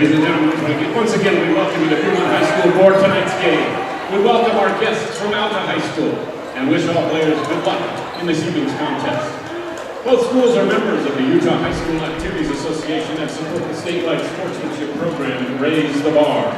Ladies and gentlemen, once again we welcome you to Viewmont High School for tonight's game. We welcome our guests from Alta High School and wish all players good luck in this evening's contest. Both schools are members of the Utah High School Activities Association and support the statewide sportsmanship program Raise the Bar.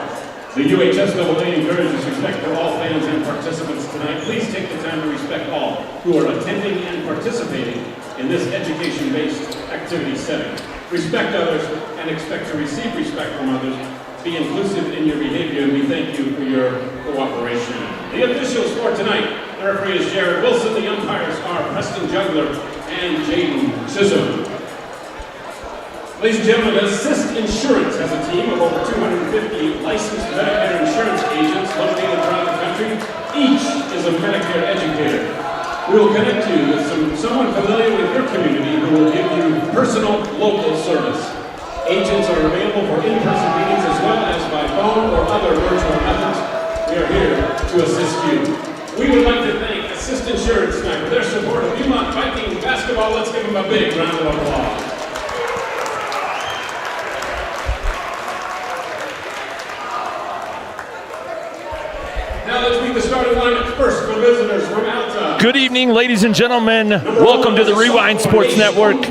The UHSAA encourages respect for all fans and participants tonight. Please take the time to respect all who are attending and participating in this education-based activity setting. Respect others and expect to receive respect from others. Be inclusive in your behavior, and we thank you for your cooperation. The officials for tonight, the referee is Jared Wilson, the umpires are Preston Juggler and Jaden Chisholm. Ladies and gentlemen, Assist Insurance has a team of over 250 licensed Medicare insurance agents located throughout the country. Each is a Medicare educator. We will connect you with someone familiar with your community who will give you personal local service. Agents are available for in-person meetings as well as by phone or other virtual methods. We are here to assist you. We would like to thank Assist Insurance tonight for their support of Viewmont Vikings basketball. Let's give them a big round of applause. Now let's meet the starting lineup first for visitors from Alta. Good evening, ladies and gentlemen. Welcome to the Rewind Sports Network,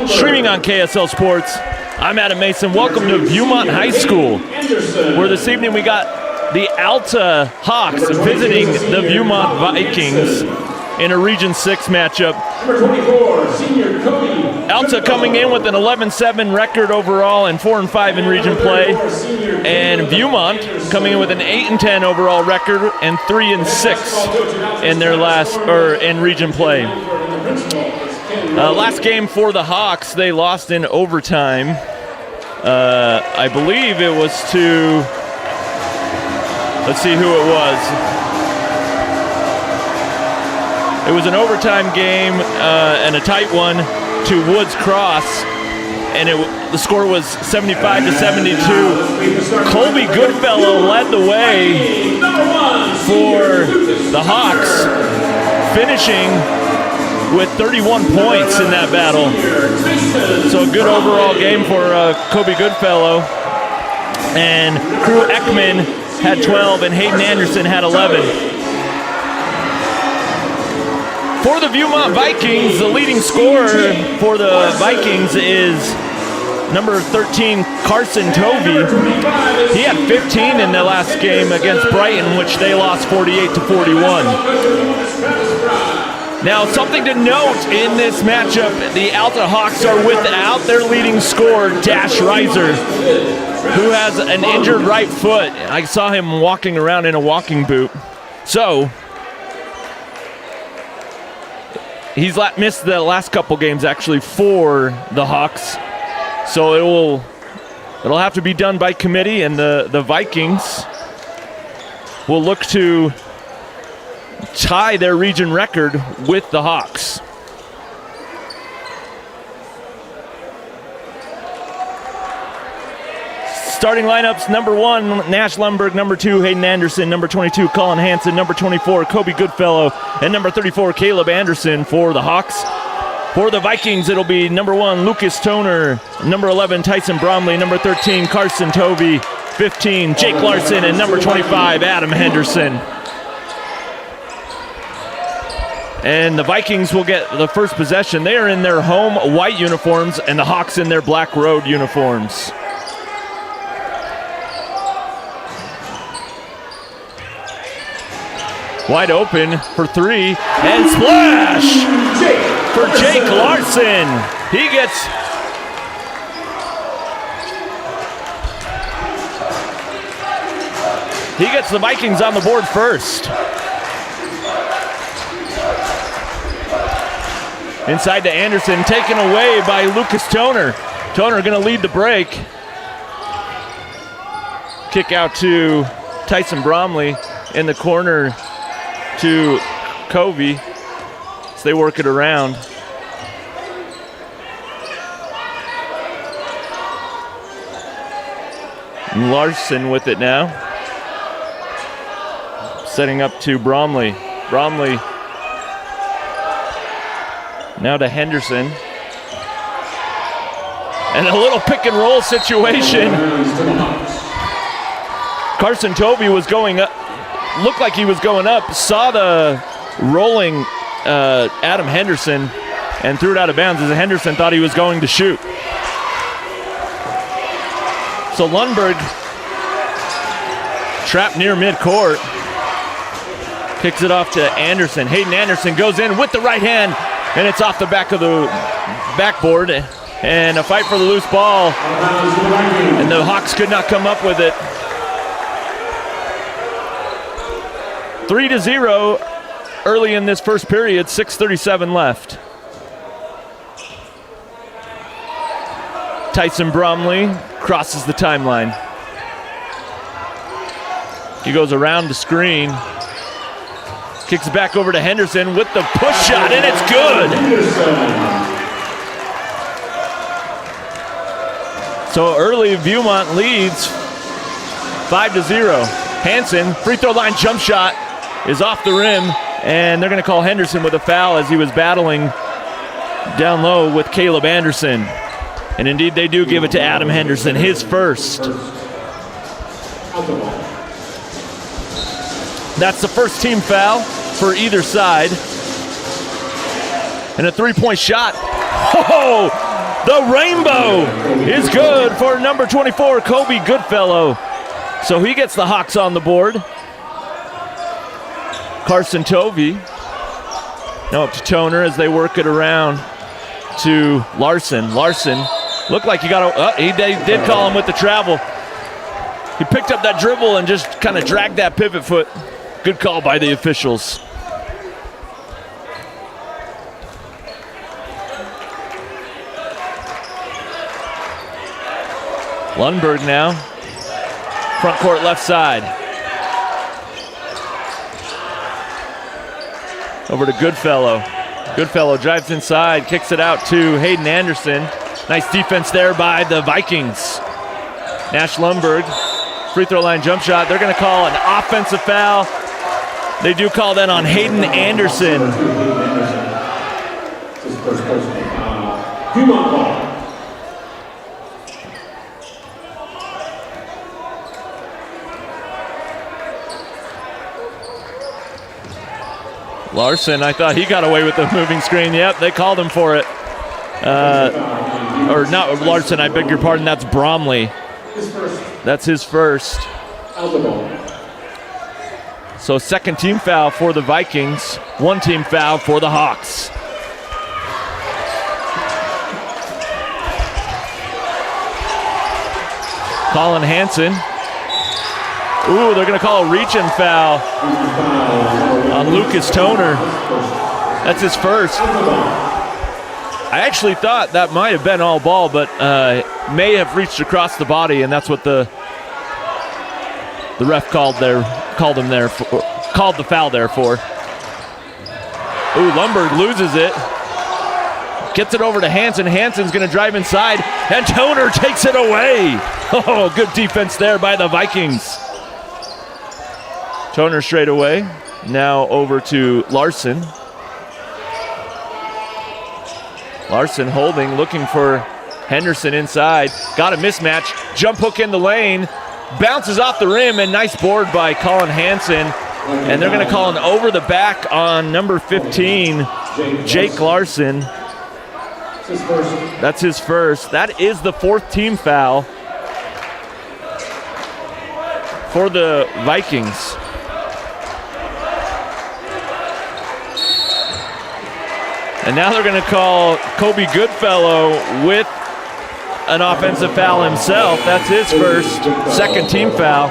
streaming on KSL Sports. I'm Adam Mason. Welcome to Viewmont High School, where this evening we got the Alta Hawks visiting the Viewmont Vikings in a Region 6 matchup. Alta coming in with an 11-7 record overall and 4-5 in region play, and Viewmont coming in with an 8-10 overall record and 3-6 in their in region play. Last game for the Hawks, they lost in overtime. I believe it was to, let's see who it was. It was an overtime game and a tight one to Woods Cross, and the score was 75-72. Colby Goodfellow led the way for the Hawks, finishing with 31 points in that battle. So a good overall game for Colby Goodfellow. And Crew Ekman had 12 and Hayden Anderson had 11. For the Viewmont Vikings, the leading scorer for the Vikings is number 13, Carson Tovey. He had 15 in the last game against Brighton, which they lost 48-41. Now, something to note in this matchup, the Alta Hawks are without their leading scorer, Dash Reiser, who has an injured right foot. I saw him walking around in a walking boot. So, he's missed the last couple games, actually, for the Hawks. So it'll have to be done by committee, and the Vikings will look to tie their region record with the Hawks. Starting lineups, number 1, Nash Lundberg, number 2, Hayden Anderson, number 22, Colin Hansen, number 24, Kobe Goodfellow, and number 34, Caleb Anderson for the Hawks. For the Vikings, it'll be number 1, Lucas Toner, number 11, Tyson Bromley, number 13, Carson Tovey, 15, Jake Larson, and number 25, Adam Henderson. And the Vikings will get the first possession. They are in their home white uniforms, and the Hawks in their black road uniforms. Wide open for 3, and splash for Jake Larson. He gets the Vikings on the board first. Inside to Anderson, taken away by Lucas Toner. Toner going to lead the break. Kick out to Tyson Bromley in the corner to Covey as they work it around. And Larson with it now. Setting up to Bromley. Bromley now to Henderson. And a little pick and roll situation. Carson Tovey was going up, looked like he was going up, saw the rolling Adam Henderson and threw it out of bounds as Henderson thought he was going to shoot. So Lundberg trapped near midcourt. Kicks it off to Anderson. Hayden Anderson goes in with the right hand, and it's off the back of the backboard. And a fight for the loose ball. And the Hawks could not come up with it. 3-0 early in this first period, 6:37 left. Tyson Bromley crosses the timeline. He goes around the screen. Kicks back over to Henderson with the push shot, and it's good. So early, Viewmont leads 5-0. Hansen, free throw line jump shot is off the rim, and they're going to call Henderson with a foul as he was battling down low with Caleb Anderson. And indeed, they do give it to Adam Henderson, his first. That's the first team foul for either side. And a three-point shot. Oh, the rainbow is good for number 24, Kobe Goodfellow. So he gets the Hawks on the board. Carson Tovey. Now up to Toner as they work it around to Larson. Larson looked like he got he did call him with the travel. He picked up that dribble and just kind of dragged that pivot foot. Good call by the officials. Lundberg now. Front court left side. Over to Goodfellow. Goodfellow drives inside, kicks it out to Hayden Anderson. Nice defense there by the Vikings. Nash Lundberg, free throw line jump shot. They're going to call an offensive foul. They do call that on Hayden Anderson. Larson, I thought he got away with the moving screen. Yep, they called him for it. Or not Larson, I beg your pardon, that's Bromley. That's his first. So second team foul for the Vikings, one team foul for the Hawks. Colin Hansen. Ooh, they're going to call a reach-in foul on Lucas Toner. That's his first. I actually thought that might have been all ball, but may have reached across the body, and that's what the ref called the foul there for. Ooh, Lundberg loses it. Gets it over to Hansen. Hansen's going to drive inside, and Toner takes it away. Oh, good defense there by the Vikings. Toner straight away. Now over to Larson. Larson holding, looking for Henderson inside. Got a mismatch. Jump hook in the lane. Bounces off the rim, and nice board by Colin Hansen. And they're going to call an over the back on number 15, Jake Larson. That's his first. That is the fourth team foul for the Vikings. And now they're going to call Kobe Goodfellow with an offensive foul himself. That's his first, second team foul.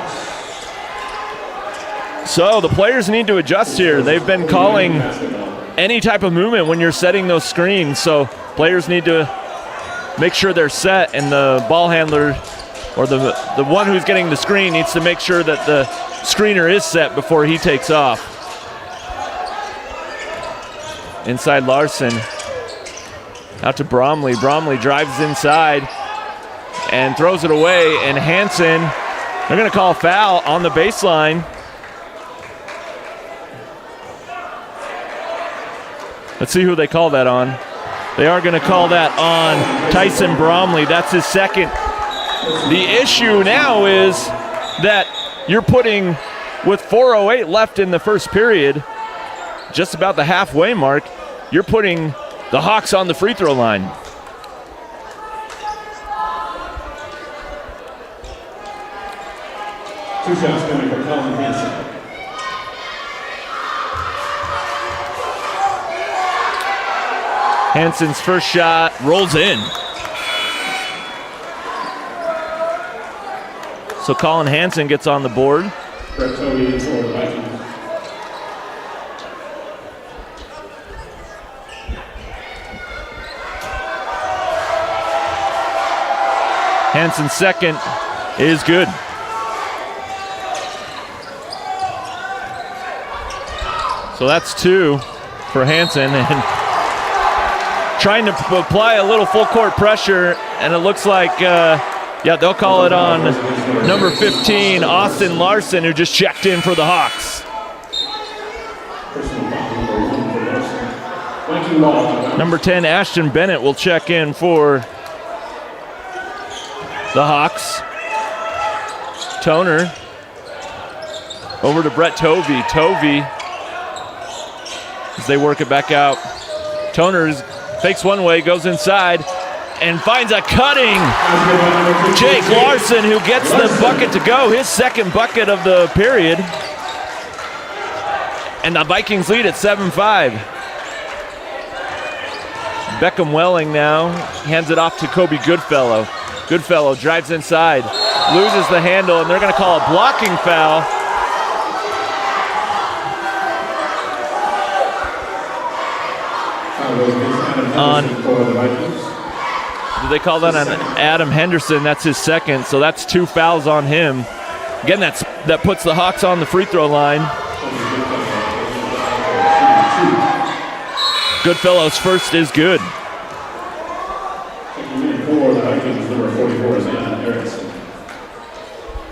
So the players need to adjust here. They've been calling any type of movement when you're setting those screens. So players need to make sure they're set, and the ball handler or the one who's getting the screen needs to make sure that the screener is set before he takes off. Inside Larson. Out to Bromley. Bromley drives inside and throws it away. And Hansen, they're going to call a foul on the baseline. Let's see who they call that on. They are going to call that on Tyson Bromley. That's his second. The issue now is that you're putting, with 4:08 left in the first period, just about the halfway mark, you're putting the Hawks on the free throw line. Two shots coming for Colin Hansen. Hansen's first shot rolls in. So Colin Hansen gets on the board. Brett Tovey in for the Vikings. Hansen's second is good. So that's 2 for Hansen, and trying to apply a little full court pressure, and it looks like, they'll call it on number 15, Austin Larson, who just checked in for the Hawks. Number 10, Ashton Bennett will check in for the Hawks. Toner over to Brett Tovey. Tovey, as they work it back out. Toner fakes one way, goes inside, and finds a cutting Jake Larson, who gets the bucket to go, his second bucket of the period. And the Vikings lead at 7-5. Beckham Welling now hands it off to Kobe Goodfellow. Goodfellow drives inside, loses the handle, and they're going to call a blocking foul. Did they call that on Adam Henderson? That's his second, so that's 2 fouls on him. Again, that puts the Hawks on the free throw line. Goodfellow's first is good.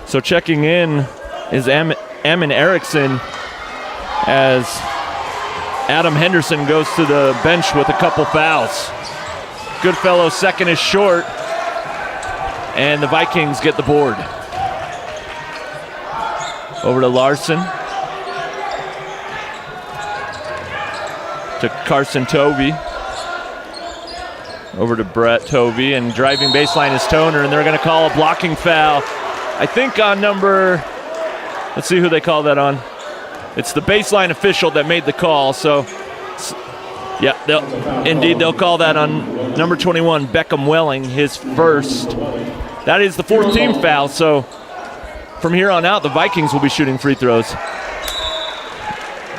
So checking in is Ammon Erickson as Adam Henderson goes to the bench with a couple fouls. Goodfellow's second is short, and the Vikings get the board. Over to Larson. To Carson Tovey. Over to Brett Tovey, and driving baseline is Toner, and they're going to call a blocking foul. I think on number, let's see who they call that on. It's the baseline official that made the call, so yeah, they'll call that on number 21, Beckham Welling, his first. That is the fourth team foul, so from here on out, the Vikings will be shooting free throws.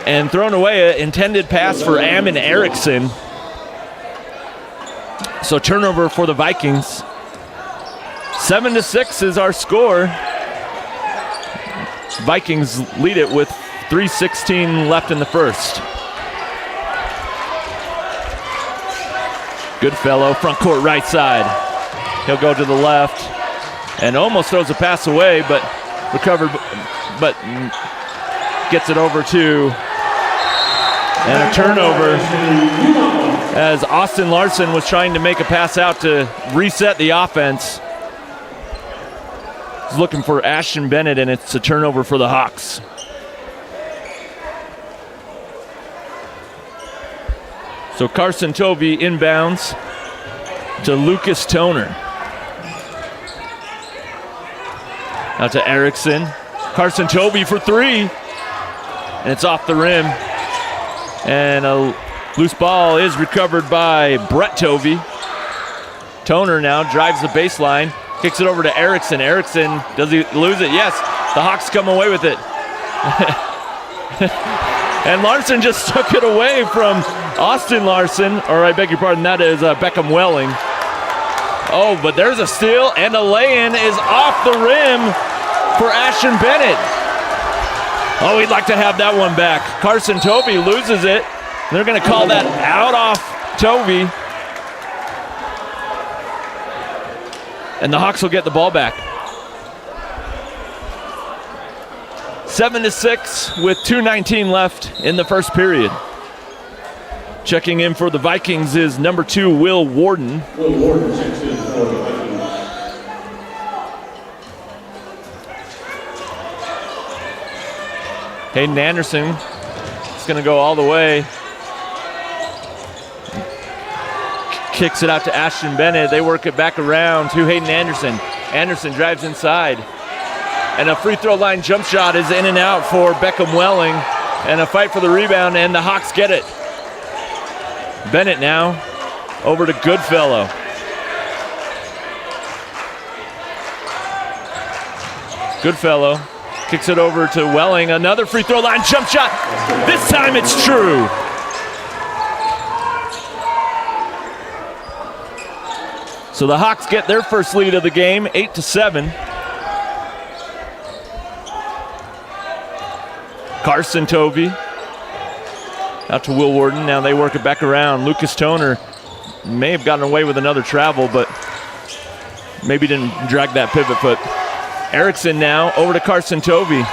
And thrown away an intended pass for Ammon Erickson. So turnover for the Vikings. 7-6 is our score. Vikings lead it with 3:16 left in the first. Goodfellow, front court right side. He'll go to the left and almost throws a pass away, but recovered, but gets it over to, and a turnover as Austin Larson was trying to make a pass out to reset the offense. He's looking for Ashton Bennett, and it's a turnover for the Hawks. So Carson Tovey inbounds to Lucas Toner. Now to Erickson. Carson Tovey for 3. And it's off the rim. And a loose ball is recovered by Brett Tovey. Toner now drives the baseline. Kicks it over to Erickson. Erickson, does he lose it? Yes. The Hawks come away with it. And Larson just took it away from Austin Larson, or I beg your pardon, that is Beckham Welling. Oh, but there's a steal, and a lay-in is off the rim for Ashton Bennett. Oh, he'd like to have that one back. Carson Tovey loses it. They're going to call that out off Tovey. And the Hawks will get the ball back. 7-6 with 2:19 left in the first period. Checking in for the Vikings is number 2, Will Warden. Will Warden checks in for the Vikings. Hayden Anderson is going to go all the way. Kicks it out to Ashton Bennett. They work it back around to Hayden Anderson. Anderson drives inside. And a free throw line jump shot is in and out for Beckham Welling. And a fight for the rebound, and the Hawks get it. Bennett now over to Goodfellow. Goodfellow kicks it over to Welling. Another free throw line jump shot. This time it's true. So the Hawks get their first lead of the game, 8-7. Carson Tovey out to Will Warden. Now they work it back around. Lucas Toner may have gotten away with another travel, but maybe didn't drag that pivot foot. Erickson now over to Carson Tovey.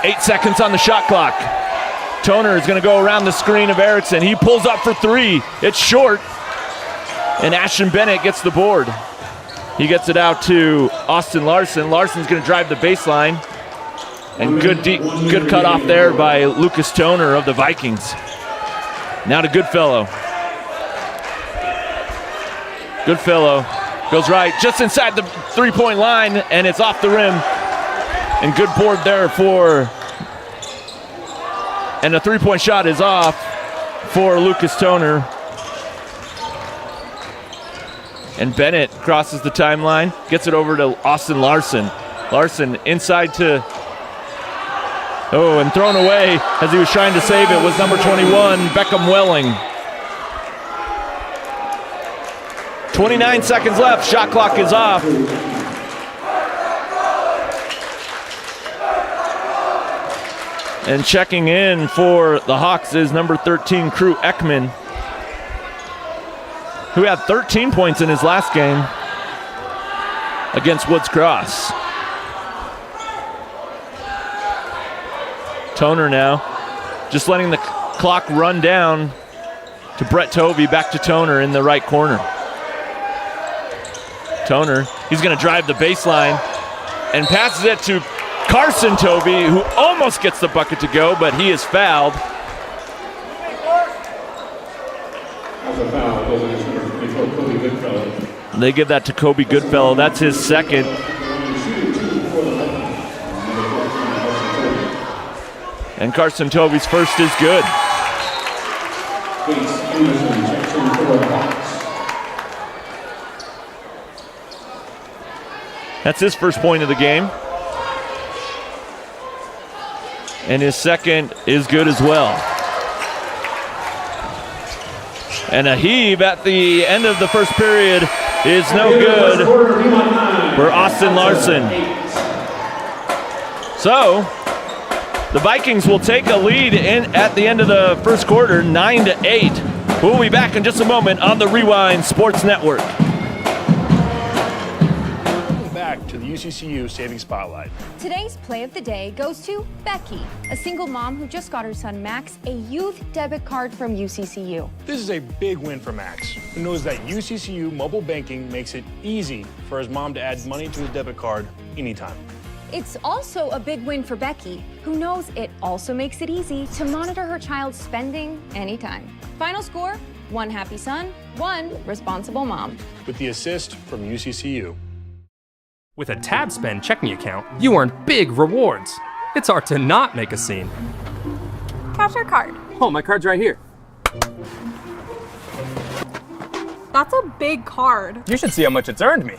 8 seconds on the shot clock. Toner is going to go around the screen of Erickson. He pulls up for 3. It's short. And Ashton Bennett gets the board. He gets it out to Austin Larson. Larson's going to drive the baseline. And good cut off there by Lucas Toner of the Vikings. Now to Goodfellow. Goodfellow goes right, just inside the three-point line, and it's off the rim. And good board there and the three-point shot is off for Lucas Toner. And Bennett crosses the timeline, gets it over to Austin Larson. Larson inside to, and thrown away as he was trying to save it was number 21, Beckham Welling. 29 seconds left, shot clock is off. And checking in for the Hawks is number 13, Crew Ekman, who had 13 points in his last game against Woods Cross. Toner now, just letting the clock run down to Brett Tovey, back to Toner in the right corner. Toner, he's gonna drive the baseline and passes it to Carson Tovey, who almost gets the bucket to go, but he is fouled. They give that to Kobe Goodfellow. That's his second. And Carson Tovey's first is good. That's his first point of the game. And his second is good as well. And a heave at the end of the first period is no good for Austin Larson. So the Vikings will take a lead at the end of the first quarter, 9-8. We'll be back in just a moment on the Rewind Sports Network. Back to the UCCU Saving Spotlight. Today's play of the day goes to Becky, a single mom who just got her son Max a youth debit card from UCCU. This is a big win for Max, who knows that UCCU mobile banking makes it easy for his mom to add money to his debit card anytime. It's also a big win for Becky, who knows it also makes it easy to monitor her child's spending anytime. Final score, 1 happy son, 1 responsible mom. With the assist from UCCU. With a Tab Spend checking account, you earn big rewards. It's hard to not make a scene. Cash or card? Oh, my card's right here. That's a big card. You should see how much it's earned me.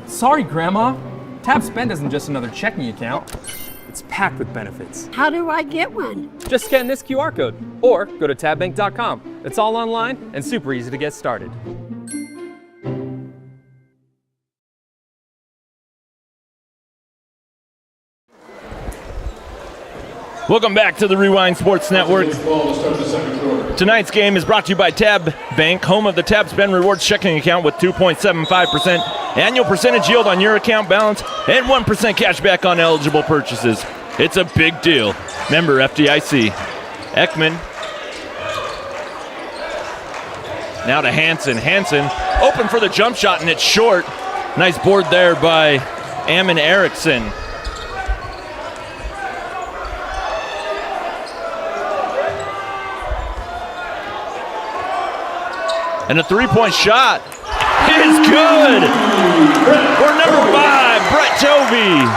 Sorry, Grandma. Tab Spend isn't just another checking account. It's packed with benefits. How do I get one? Just scan this QR code or go to tabbank.com. It's all online and super easy to get started. Welcome back to the Rewind Sports Network. Tonight's game is brought to you by Tab Bank, home of the Tab Spend Rewards checking account with 2.75% annual percentage yield on your account balance and 1% cash back on eligible purchases. It's a big deal. Member FDIC. Ekman Now to Hansen. Hansen open for the jump shot, and it's short. Nice board there by Ammon Erickson. And a three-point shot is good for number 5, Brett Tovey.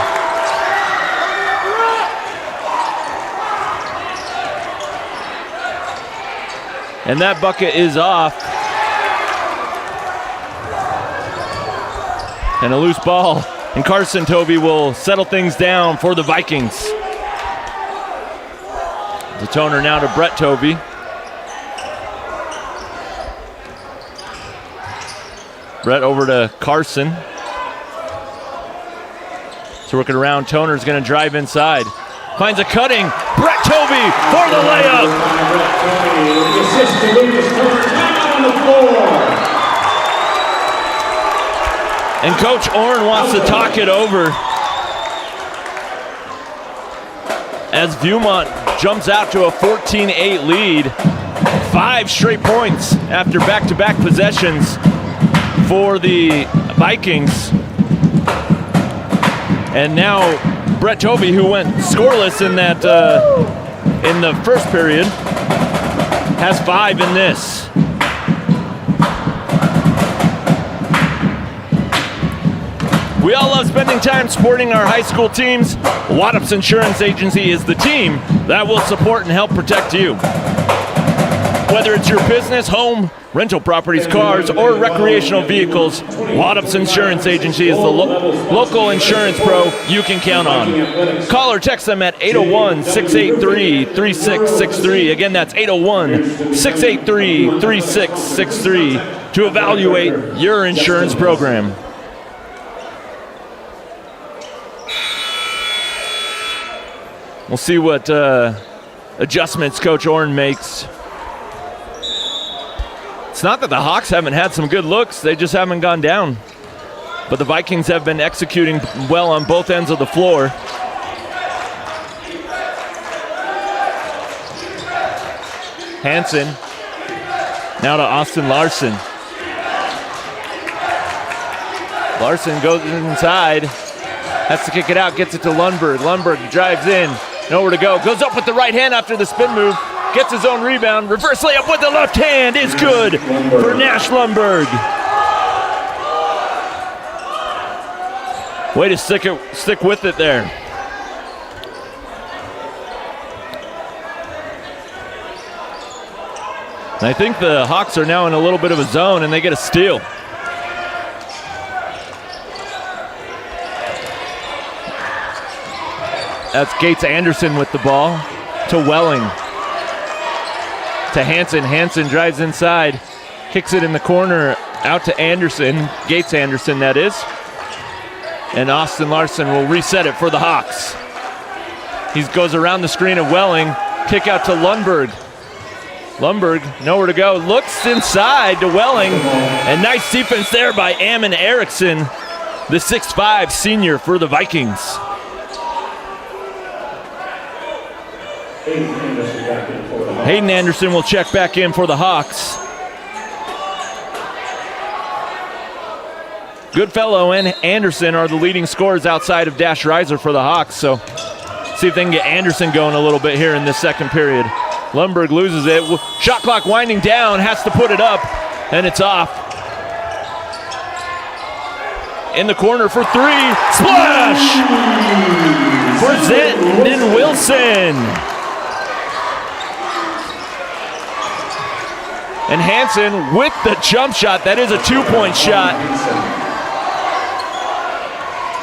And that bucket is off. And a loose ball. And Carson Tovey will settle things down for the Vikings. The toner now to Brett Tovey. Brett over to Carson. So working around, Toner's going to drive inside. Finds a cutting. Brett Tovey for the layup. Brett Tovey, the assist to Lucas Turner. Time on the floor. And Coach Orrin wants to talk it over as Viewmont jumps out to a 14-8 lead. 5 straight points after back-to-back possessions for the Vikings. And now Brett Tovey, who went scoreless in that in the first period, has 5 in this. We all love spending time supporting our high school teams. Waddup's Insurance Agency is the team that will support and help protect you. Whether it's your business, home, rental properties, cars, or recreational vehicles, Waddup's Insurance Agency is the local insurance pro you can count on. Call or text them at 801-683-3663. Again, that's 801-683-3663 to evaluate your insurance program. We'll see what adjustments Coach Orrin makes. It's not that the Hawks haven't had some good looks, they just haven't gone down. But the Vikings have been executing well on both ends of the floor. Hansen, now to Austin Larson. Larson goes inside, has to kick it out, gets it to Lundberg. Lundberg drives in, nowhere to go. Goes up with the right hand after the spin move. Gets his own rebound. Reverse layup with the left hand is good for Nash Lundberg. Way to stick with it there. And I think the Hawks are now in a little bit of a zone, and they get a steal. That's Gates Anderson with the ball to Welling. To Hansen. Hansen drives inside, kicks it in the corner, out to Anderson, Gates Anderson that is. And Austin Larson will reset it for the Hawks. He goes around the screen of Welling, kick out to Lundberg. Lundberg, nowhere to go, looks inside to Welling, and nice defense there by Ammon Erickson, the 6'5" senior for the Vikings. Hayden Anderson will check back in for the Hawks. Goodfellow and Anderson are the leading scorers outside of Dash Reiser for the Hawks, so see if they can get Anderson going a little bit here in this second period. Lundberg loses it. Shot clock winding down, has to put it up, and it's off. In the corner for 3, splash! For Zenton Wilson. And Hansen with the jump shot. That is a 2-point shot.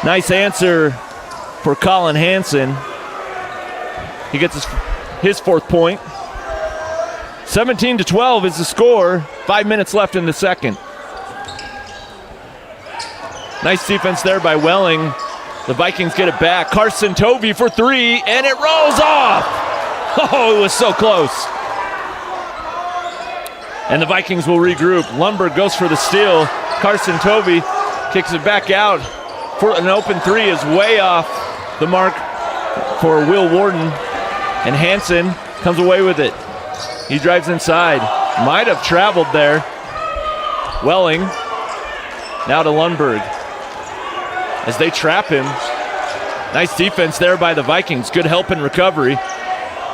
Nice answer for Colin Hansen. He gets his 4th point. 17-12 is the score. 5 minutes left in the second. Nice defense there by Welling. The Vikings get it back. Carson Tovey for 3, and it rolls off. Oh, it was so close. And the Vikings will regroup. Lundberg goes for the steal. Carson Tovey kicks it back out. For an open 3 is way off the mark for Will Warden. And Hansen comes away with it. He drives inside. Might have traveled there. Welling. Now to Lundberg. As they trap him. Nice defense there by the Vikings. Good help and recovery.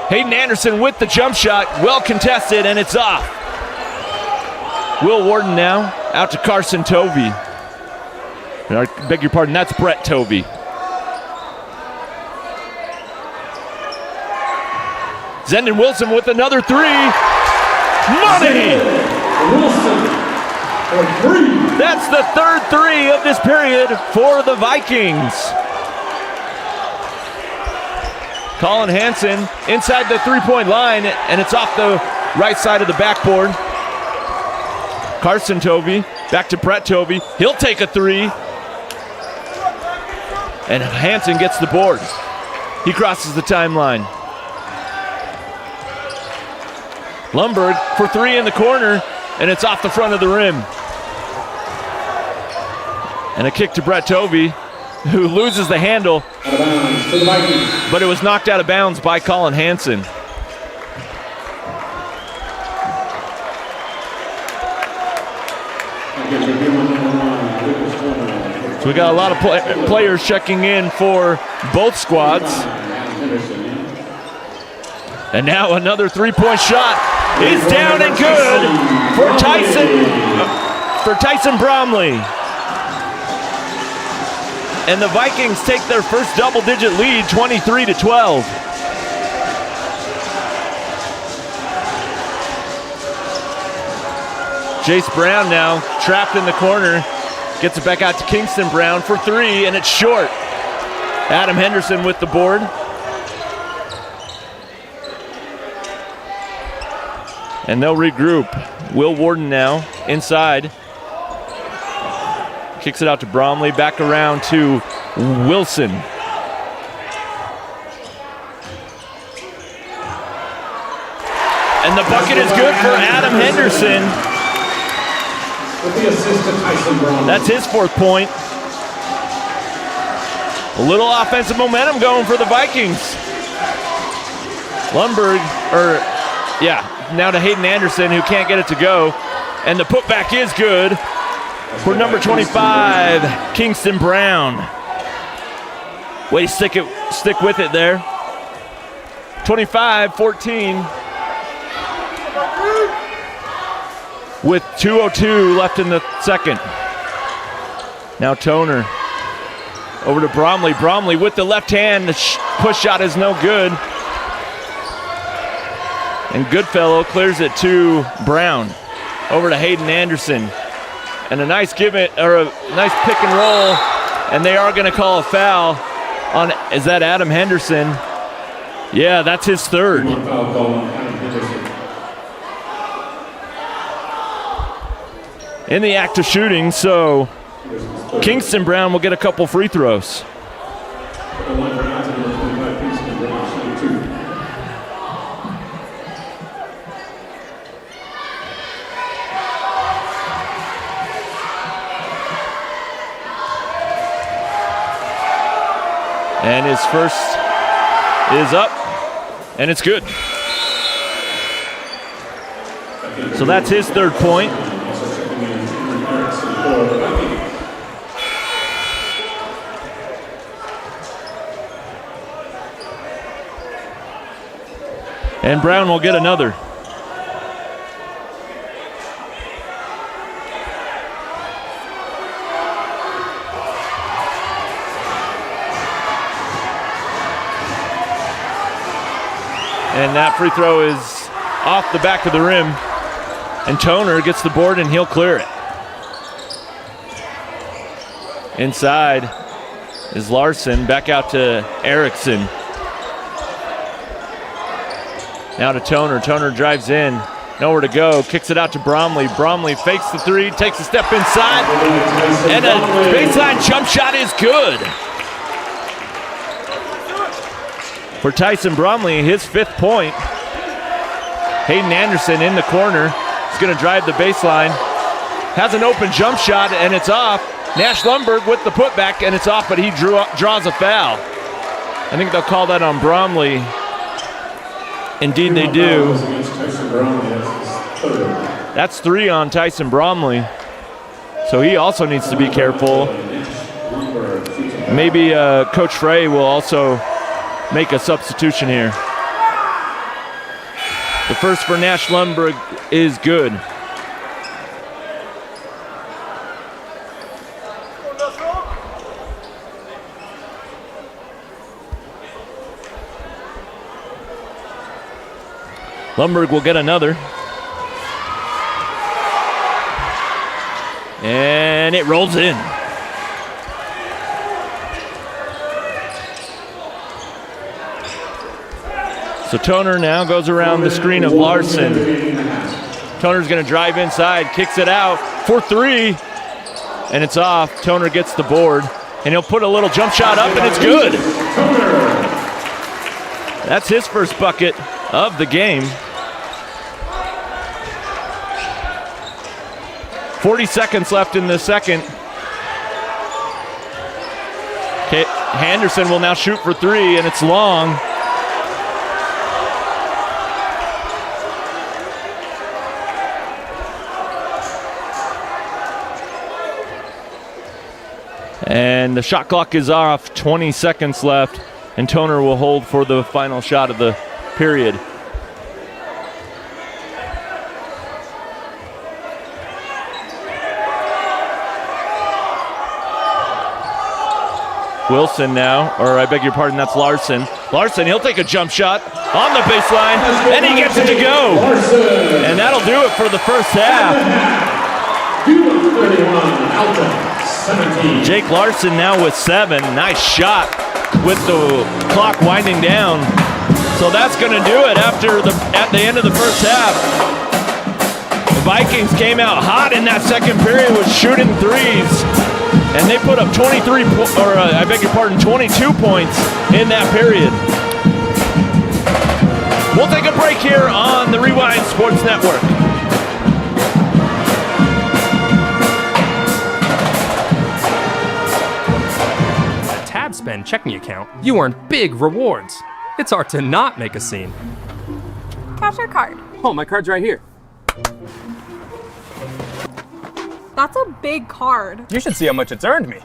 Hayden Anderson with the jump shot. Well contested, and it's off. Will Warden now out to Carson Tovey. I beg your pardon, that's Brett Tovey. Zendon Wilson with another three. Money! Wilson for three. That's the third three of this period for the Vikings. Colin Hansen inside the three-point line, and it's off the right side of the backboard. Carson Tovey back to Brett Tovey. He'll take a three. And Hansen gets the board. He crosses the timeline. Lundberg for three in the corner, and it's off the front of the rim. And a kick to Brett Tovey, who loses the handle, Out of bounds to the Vikings. but it was knocked out of bounds by Colin Hansen. So we got a lot of players checking in for both squads. And now another three-point shot is down and good for Tyson Bromley. And the Vikings take their first double-digit lead, 23-12. Jace Brown now trapped in the corner. Gets it back out to Kingston Brown for three, and it's short. Adam Henderson with the board. And they'll regroup. Will Warden now inside. Kicks it out to Bromley, back around to Wilson. And the bucket is good for Adam Henderson. With the assist to Tyson Brown. That's his fourth point. A little offensive momentum going for the Vikings. Lundberg, now to Hayden Anderson, who can't get it to go. And the putback is good for number 25, Kingston Brown. Way to stick with it there. 25-14. With 2:02 left in the second. Now Toner over to Bromley. Bromley with the left hand. The push shot is no good. And Goodfellow clears it to Brown. Over to Hayden Anderson. And a nice nice pick and roll. And they are going to call a foul on, is that Adam Henderson? Yeah, that's his third. One foul call on Adam Henderson. In the act of shooting, so Kingston Brown will get a couple free throws. The line for out to number 25, Kingston Brown, shooting two. And his first is up, and it's good. So that's his third point. And Brown will get another. And that free throw is off the back of the rim. And Toner gets the board and he'll clear it. Inside is Larson, back out to Erickson. Now to Toner. Toner drives in. Nowhere to go. Kicks it out to Bromley. Bromley fakes the three, takes a step inside. And a baseline jump shot is good. For Tyson Bromley, his fifth point. Hayden Anderson in the corner. He's going to drive the baseline. Has an open jump shot, and it's off. Nash Lundberg with the putback, and it's off, but he draws a foul. I think they'll call that on Bromley. Indeed they do. That's three on Tyson Bromley. So he also needs to be careful. Maybe Coach Frey will also make a substitution here. The first for Nash Lundberg is good. Lundberg will get another. And it rolls in. So Toner now goes around the screen of Larson. Toner's going to drive inside, kicks it out for three, and it's off. Toner gets the board, and he'll put a little jump shot up, and it's good. That's his first bucket of the game. 40 seconds left in the second. Okay, Henderson will now shoot for three, and it's long. And the shot clock is off, 20 seconds left, and Toner will hold for the final shot of the period. Wilson now, or I beg your pardon, that's Larson. Larson, he'll take a jump shot on the baseline, and he gets it to go. And that'll do it for the first half. Alta, 17. Jake Larson now with 7. Nice shot with the clock winding down. So that's going to do it at the end of the first half. The Vikings came out hot in that second period with shooting threes. And they put up 22 points in that period. We'll take a break here on the Rewind Sports Network. With a Tab Spend checking account, you earn big rewards. It's hard to not make a scene. Capture card. Oh, my card's right here. That's a big card. You should see how much it's earned me.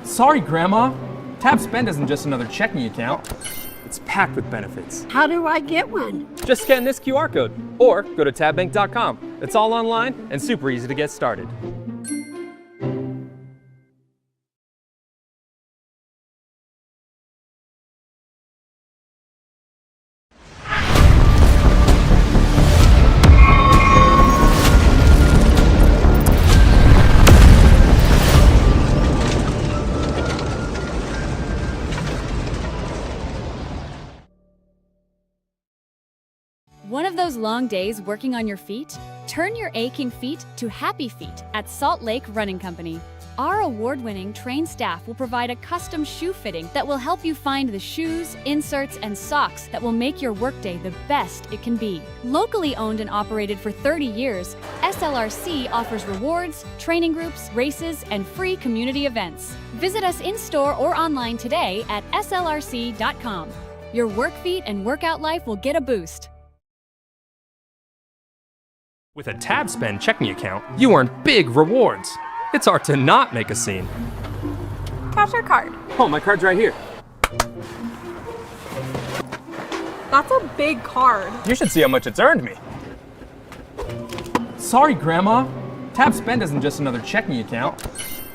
Sorry, Grandma. Tab Spend isn't just another checking account. It's packed with benefits. How do I get one? Just scan this QR code or go to tabbank.com. It's all online and super easy to get started. One of those long days working on your feet? Turn your aching feet to happy feet at Salt Lake Running Company. Our award-winning trained staff will provide a custom shoe fitting that will help you find the shoes, inserts, and socks that will make your workday the best it can be. Locally owned and operated for 30 years, SLRC offers rewards, training groups, races, and free community events. Visit us in-store or online today at slrc.com. Your work feet and workout life will get a boost. With a Tab Spend checking account, you earn big rewards. It's hard to not make a scene. Capture card. Oh, my card's right here. That's a big card. You should see how much it's earned me. Sorry, Grandma. Tab Spend isn't just another checking account.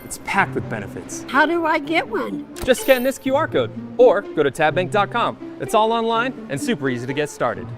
It's packed with benefits. How do I get one? Just scan this QR code or go to tabbank.com. It's all online and super easy to get started.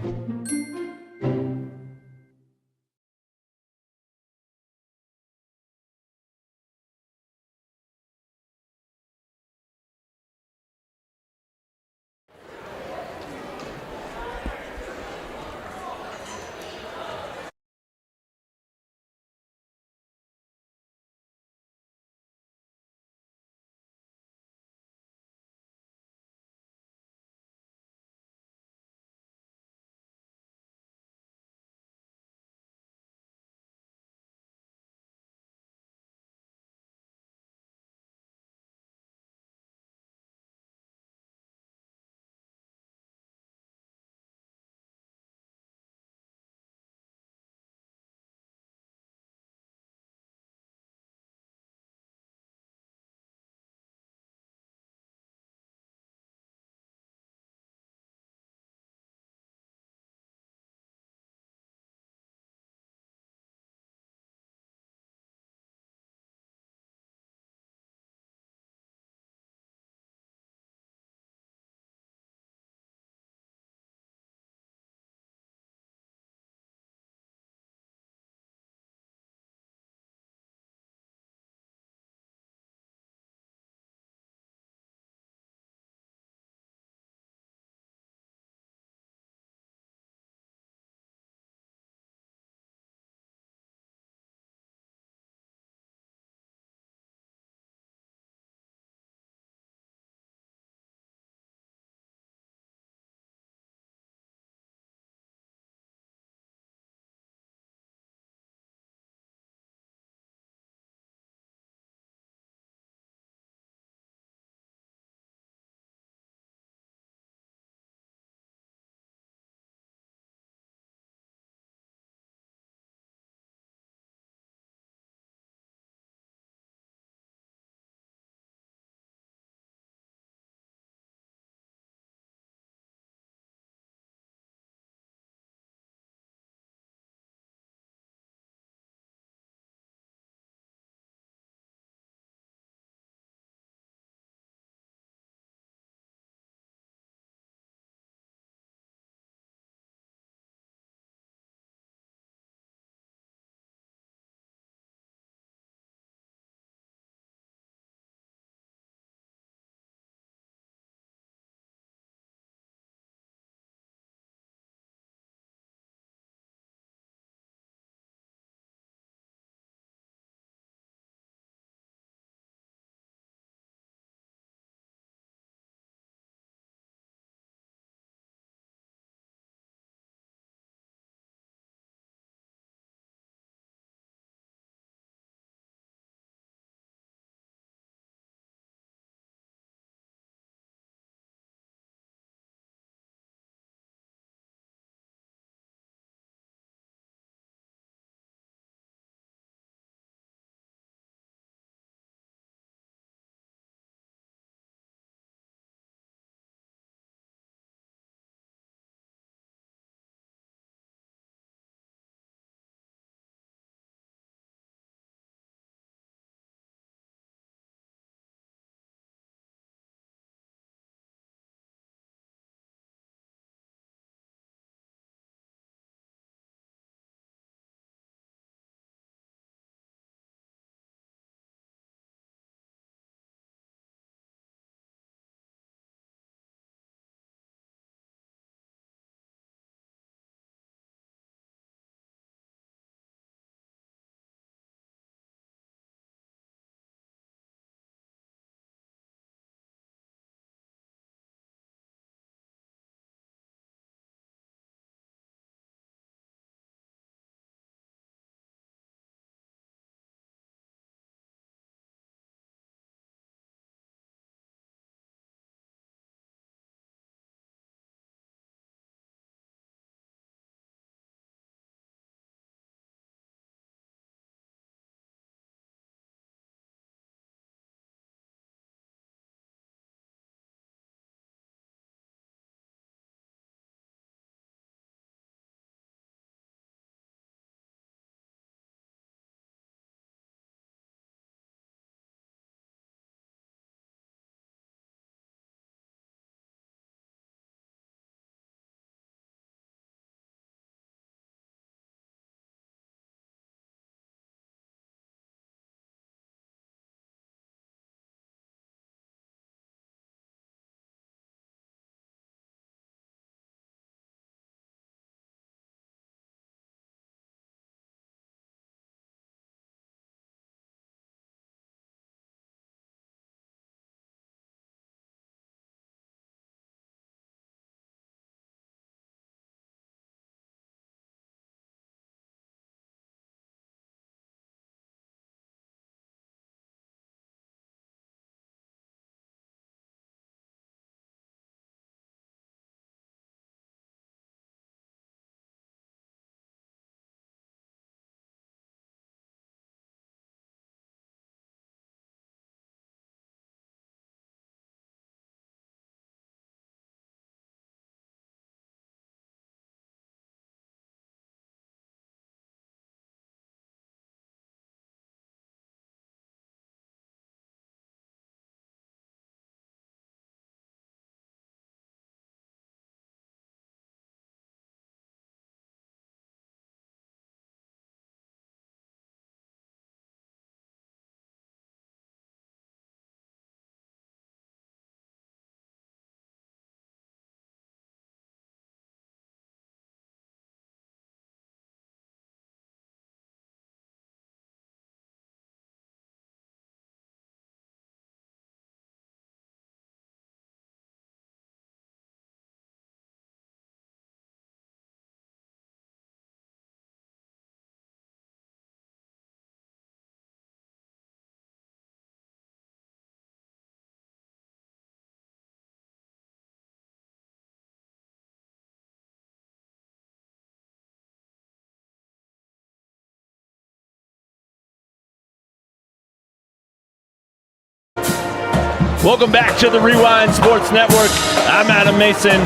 Welcome back to the Rewind Sports Network. I'm Adam Mason.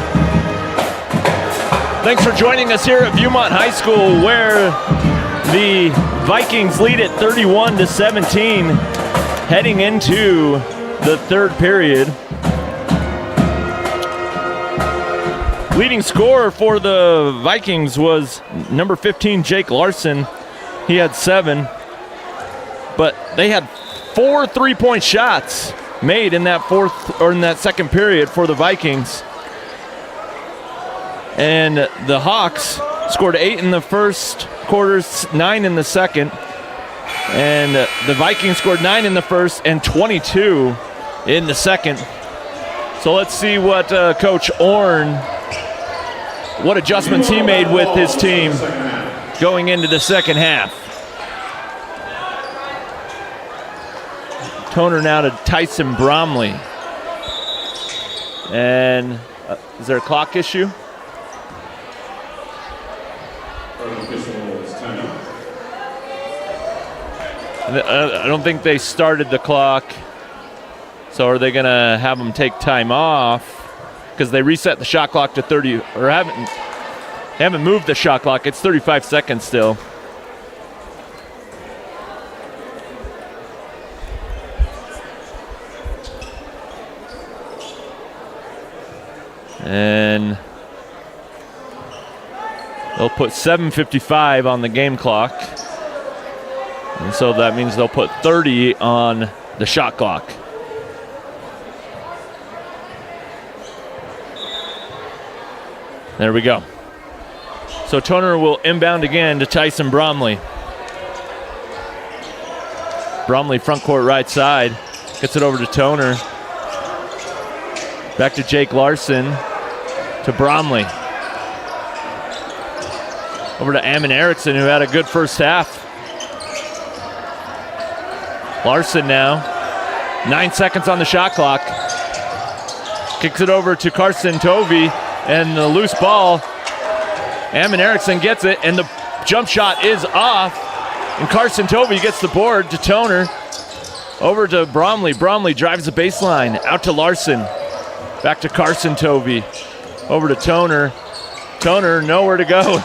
Thanks for joining us here at Viewmont High School, where the Vikings lead at 31-17, heading into the third period. Leading scorer for the Vikings was number 15, Jake Larson. He had 7, but they had 4 3-point shots made in that second period for the Vikings. And the Hawks scored 8 in the first quarter, 9 in the second. And the Vikings scored 9 in the first and 22 in the second. So let's see what Coach Orn, what adjustments he made with his team going into the second half. Toner now to Tyson Bromley. And is there a clock issue? I don't think they started the clock. So are they going to have them take time off? Because they reset the shot clock to 30, or haven't moved the shot clock. It's 35 seconds still. And they'll put 7:55 on the game clock. And so that means they'll put 30 on the shot clock. There we go. So Toner will inbound again to Tyson Bromley. Bromley front court right side. Gets it over to Toner. Back to Jake Larson. To Bromley. Over to Ammon Erickson, who had a good first half. Larson now. 9 seconds on the shot clock. Kicks it over to Carson Tovey. And the loose ball. Ammon Erickson gets it, and the jump shot is off. And Carson Tovey gets the board to Toner. Over to Bromley. Bromley drives the baseline. Out to Larson. Back to Carson Tovey. Over to Toner. Toner nowhere to go,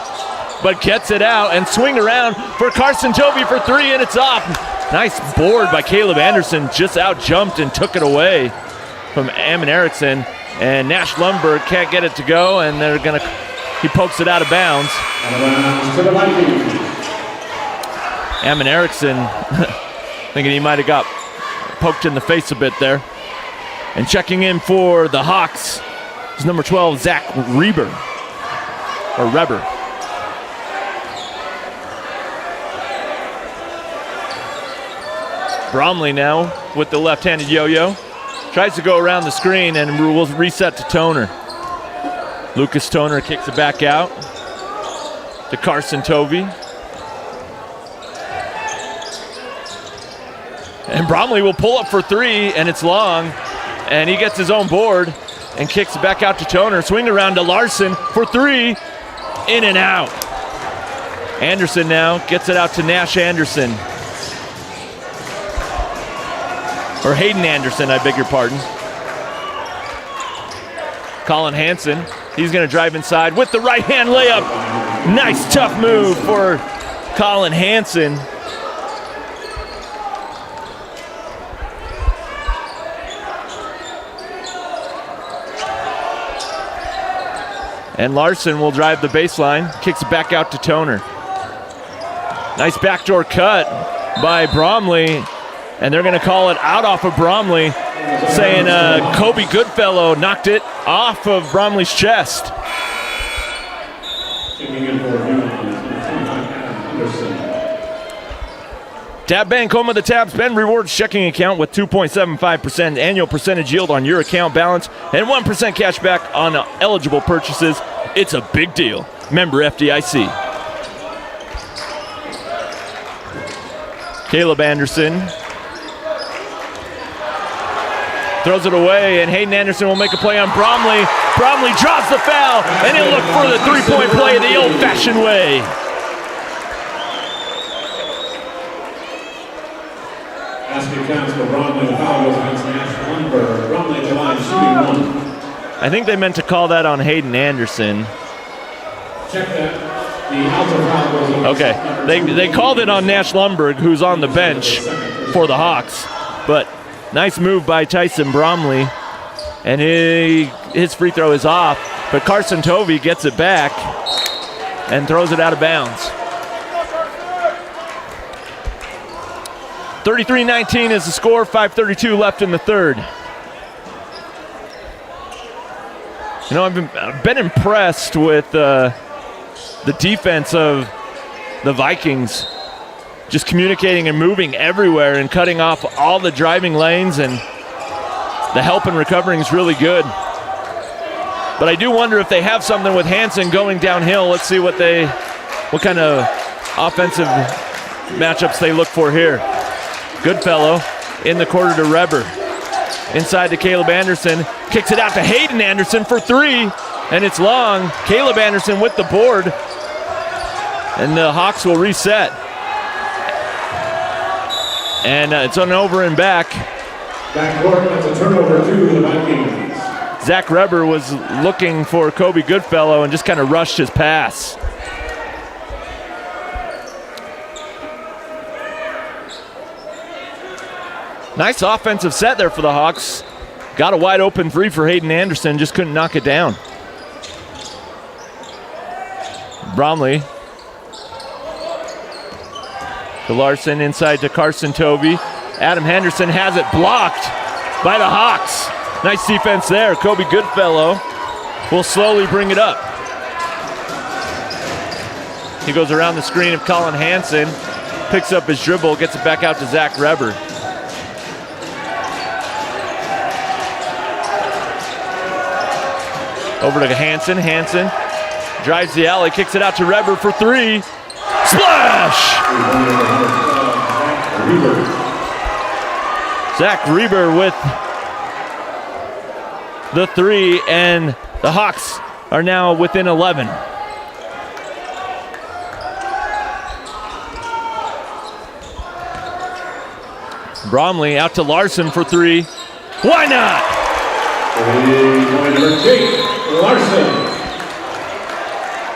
but gets it out and swing around for Carson Tovey for 3, and it's off. Nice board by Caleb Anderson. Just out jumped and took it away from Ammon Erickson. And Nash Lundberg can't get it to go, and he pokes it out of bounds. Ammon Erickson thinking he might have got poked in the face a bit there. And checking in for the Hawks is number 12, Zach Reber. Bromley now with the left-handed yo-yo. Tries to go around the screen and will reset to Toner. Lucas Toner kicks it back out to Carson Tovey. And Bromley will pull up for 3, and it's long. And he gets his own board and kicks it back out to Toner. Swing around to Larson for 3. In and out. Anderson now gets it out to Nash Anderson. Or Hayden Anderson, I beg your pardon. Colin Hansen, he's going to drive inside with the right-hand layup. Nice, tough move for Colin Hansen. And Larson will drive the baseline, kicks it back out to Toner. Nice backdoor cut by Bromley, and they're going to call it out off of Bromley, saying Kobe Goodfellow knocked it off of Bromley's chest. Tab Bank, home of the tab, spend rewards checking account with 2.75% annual percentage yield on your account balance and 1% cash back on eligible purchases. It's a big deal. Member FDIC. Caleb Anderson throws it away, and Hayden Anderson will make a play on Bromley. Bromley drops the foul, and he'll look for the three-point play the old-fashioned way. Basket counts for Bromley. The foul goes against Nash Lundberg. Bromley at the line, shooting 1. I think they meant to call that on Hayden Anderson. Check that. The Alta foul goes against Okay, number 2. they called it on Nash Lundberg, who's on the bench for the Hawks. But nice move by Tyson Bromley. And his free throw is off. But Carson Tovey gets it back and throws it out of bounds. 33-19 is the score, 5:32 left in the third. You know, I've been impressed with the defense of the Vikings, just communicating and moving everywhere and cutting off all the driving lanes, and the help and recovering is really good. But I do wonder if they have something with Hansen going downhill. Let's see what kind of offensive matchups they look for here. Goodfellow in the corner to Reber. Inside to Caleb Anderson. Kicks it out to Hayden Anderson for 3. And it's long. Caleb Anderson with the board. And the Hawks will reset. And it's an over and back. Backcourt, that's a turnover to the Vikings. Zach Reber was looking for Kobe Goodfellow and just kind of rushed his pass. Nice offensive set there for the Hawks. Got a wide open three for Hayden Anderson, just couldn't knock it down. Bromley to Larson, inside to Carson Tovey. Adam Henderson has it blocked by the Hawks. Nice defense there. Kobe Goodfellow will slowly bring it up. He goes around the screen of Colin Hansen, picks up his dribble, gets it back out to Zach Reber. Over to Hansen. Hansen drives the alley, kicks it out to Reber for 3. Splash! Zach Reber with the 3, and the Hawks are now within 11. Bromley out to Larson for 3. Why not?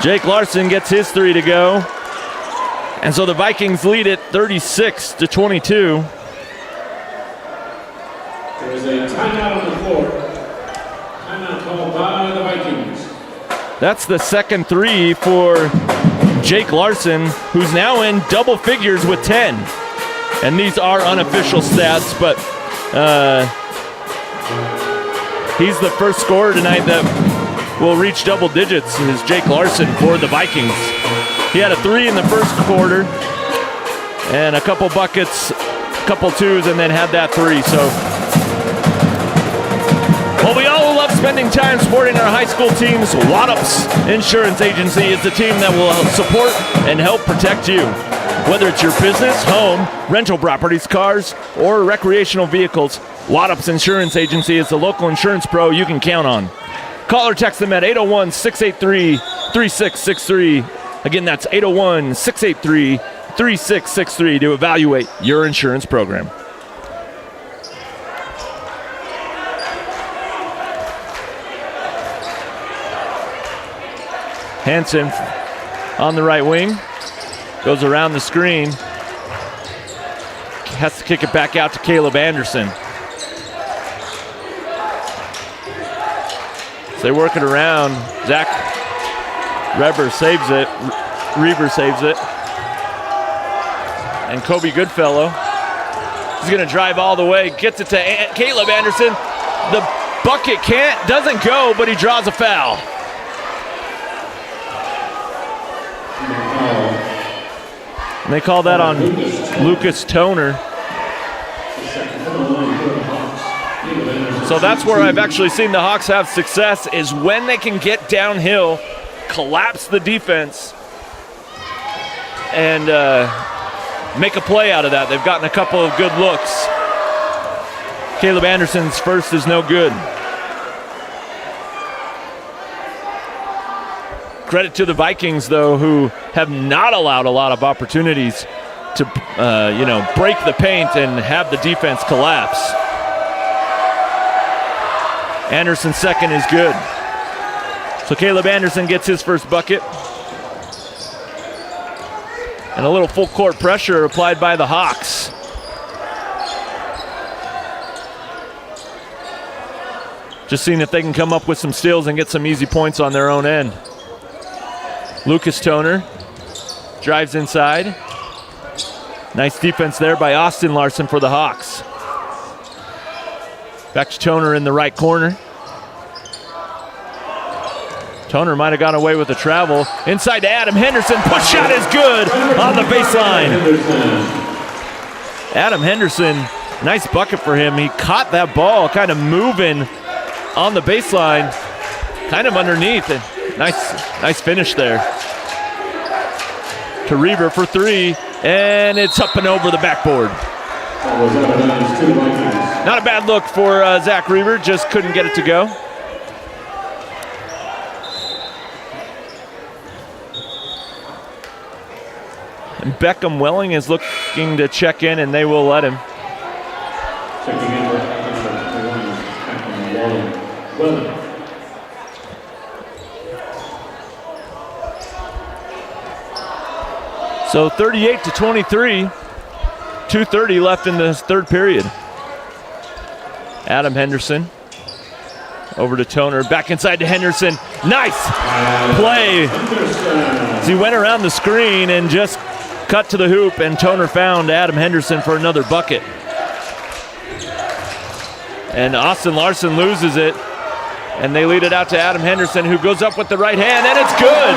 Jake Larson gets his 3 to go. And so the Vikings lead it 36-22. There's a timeout on the floor. Timeout called by the Vikings. That's the second 3 for Jake Larson, who's now in double figures with 10. And these are unofficial stats, but he's the first scorer tonight that will reach double digits, is Jake Larson for the Vikings. He had a 3 in the first quarter and a couple buckets, couple 2s, and then had that 3. So, well, we all love spending time supporting our high school teams. Waddups Insurance Agency is the team that will support and help protect you. Whether it's your business, home, rental properties, cars, or recreational vehicles, Waddups Insurance Agency is the local insurance pro you can count on. Call or text them at 801-683-3663. Again, that's 801-683-3663 to evaluate your insurance program. Hansen on the right wing. Goes around the screen. Has to kick it back out to Caleb Anderson. So they work it around. Zach Reber saves it. Reber saves it. And Kobe Goodfellow is going to drive all the way. Gets it to Caleb Anderson. The bucket doesn't go, but he draws a foul. And they call that on Lucas Toner. So that's where I've actually seen the Hawks have success, is when they can get downhill, collapse the defense, and make a play out of that. They've gotten a couple of good looks. Caleb Anderson's first is no good. Credit to the Vikings, though, who have not allowed a lot of opportunities to, break the paint and have the defense collapse. Anderson's second is good. So Caleb Anderson gets his first bucket. And a little full court pressure applied by the Hawks. Just seeing if they can come up with some steals and get some easy points on their own end. Lucas Toner drives inside. Nice defense there by Austin Larson for the Hawks. Back to Toner in the right corner. Toner might have gone away with the travel. Inside to Adam Henderson. Push shot is good on the baseline. Adam Henderson, nice bucket for him. He caught that ball kind of moving on the baseline, kind of underneath. And nice finish there. To Reber for three, and it's up and over the backboard. Not a bad look for Zach Reber, just couldn't get it to go. And Beckham Welling is looking to check in, and they will let him. Checking in for Welling. So 38-23, 2:30 left in this third period. Adam Henderson over to Toner, back inside to Henderson. Nice play as he went around the screen and just cut to the hoop, and Toner found Adam Henderson for another bucket. And Austin Larson loses it, and they lead it out to Adam Henderson, who goes up with the right hand, and it's good.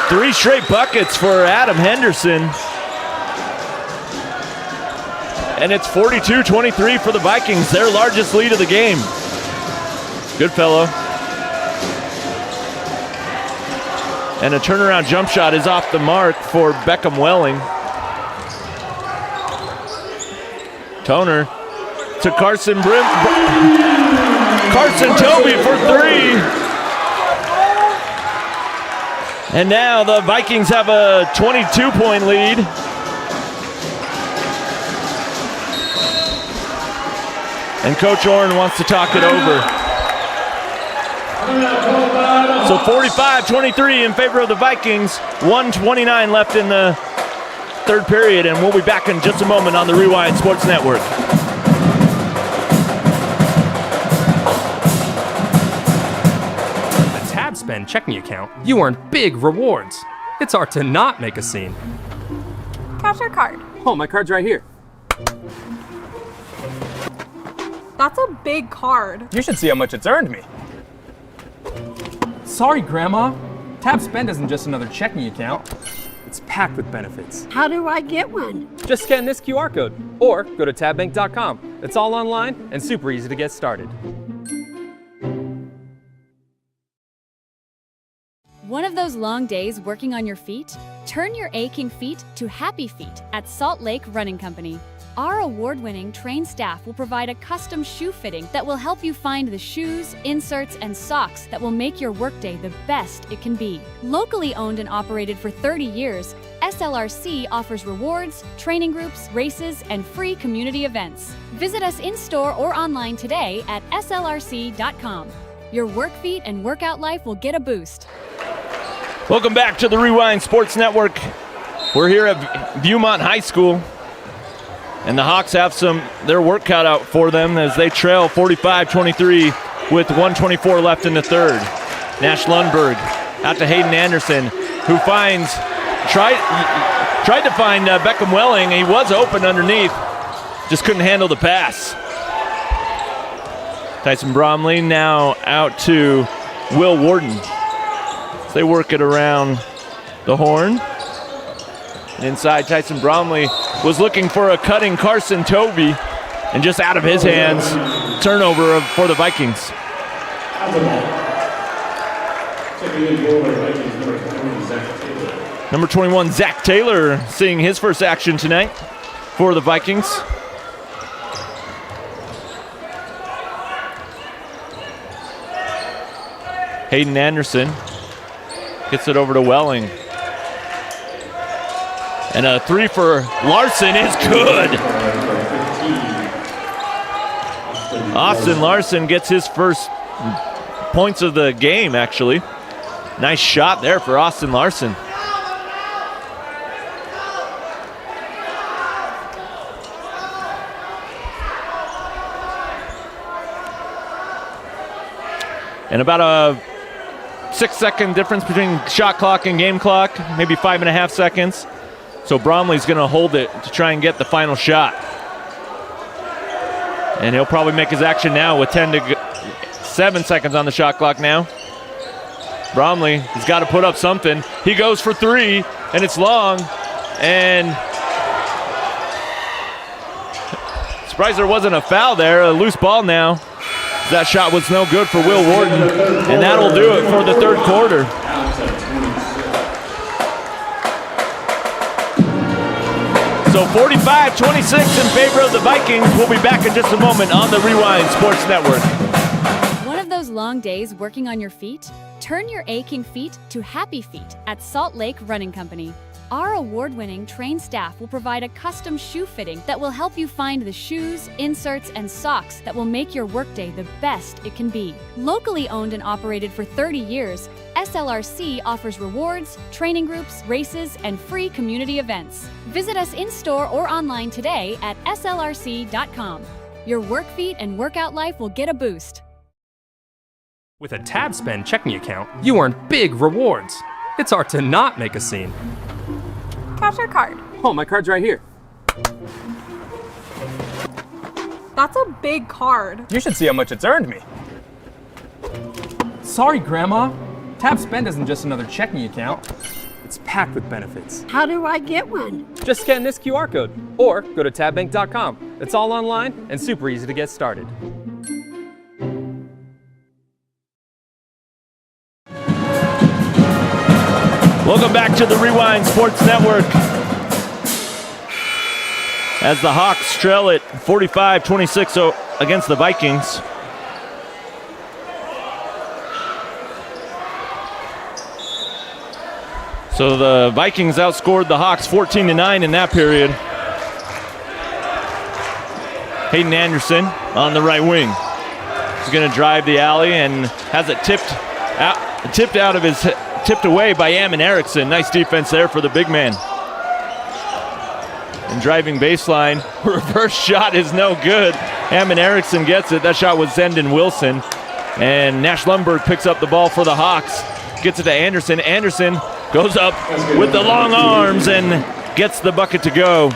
3 straight buckets for Adam Henderson. And it's 42-23 for the Vikings, their largest lead of the game. Good fellow. And a turnaround jump shot is off the mark for Beckham Welling. Toner to Carson Tobey for 3. And now the Vikings have a 22-point lead. And Coach Orrin wants to talk it over. So 45-23 in favor of the Vikings. 1:29 left in the third period, and we'll be back in just a moment on the Rewind Sports Network. Spend checking account, you earn big rewards. It's hard to not make a scene. Cash or card? Oh, my card's right here. That's a big card. You should see how much it's earned me. Sorry, Grandma. Tab Spend isn't just another checking account. It's packed with benefits. How do I get one? Just scan this QR code or go to tabbank.com. It's all online and super easy to get started. One of those long days working on your feet? Turn your aching feet to happy feet at Salt Lake Running Company. Our award-winning trained staff will provide a custom shoe fitting that will help you find the shoes, inserts, and socks that will make your workday the best it can be. Locally owned and operated for 30 years, SLRC offers rewards, training groups, races, and free community events. Visit us in-store or online today at slrc.com. Your work feet and workout life will get a boost. Welcome back to the Rewind Sports Network. We're here at Viewmont High School, and the Hawks have their work cut out for them as they trail 45-23 with 1:24 left in the third. Nash Lundberg out to Hayden Anderson, who tried to find Beckham Welling. He was open underneath, just couldn't handle the pass. Tyson Bromley now out to Will Warden. They work it around the horn. And inside, Tyson Bromley was looking for a cutting Carson Tobey, and just out of his hands, turnover for the Vikings. Number 21, Zach Taylor, seeing his first action tonight for the Vikings. Hayden Anderson gets it over to Welling. And a three for Larson is good. Austin Larson gets his first points of the game, actually. Nice shot there for Austin Larson. And about a 6-second difference between shot clock and game clock, maybe 5.5 seconds. So Bromley's going to hold it to try and get the final shot. And he'll probably make his action now with 7 seconds on the shot clock now. Bromley has got to put up something. He goes for three, and it's long. And surprised there wasn't a foul there. A loose ball now. That shot was no good for Will Warden, and that'll do it for the third quarter. So 45-26 in favor of the Vikings. We'll be back in just a moment on the Rewind Sports Network. One of those long days working on your feet? Turn your aching feet to happy feet at Salt Lake Running Company. Our award-winning trained staff will provide a custom shoe fitting that will help you find the shoes, inserts, and socks that will make your workday the best it can be. Locally owned and operated for 30 years, SLRC offers rewards, training groups, races, and free community events. Visit us in-store or online today at slrc.com. Your work feet and workout life will get a boost. With a TabSpend checking account, you earn big rewards. It's hard to not make a scene. Cash or card? Oh, my card's right here. That's a big card. You should see how much it's earned me. Sorry, Grandma. TabSpend isn't just another checking account. It's packed with benefits. How do I get one? Just scan this QR code or go to tabbank.com. It's all online and super easy to get started. Welcome back to the Rewind Sports Network. As the Hawks trail it 45-26 against the Vikings. So the Vikings outscored the Hawks 14-9 in that period. Hayden Anderson on the right wing. He's going to drive the alley and has it tipped away by Ammon Erickson. Nice defense there for the big man. And driving baseline, reverse shot is no good. Ammon Erickson gets it. That shot was Zendon Wilson. And Nash Lundberg picks up the ball for the Hawks. Gets it to Anderson. Anderson goes up with the long arms and gets the bucket to go.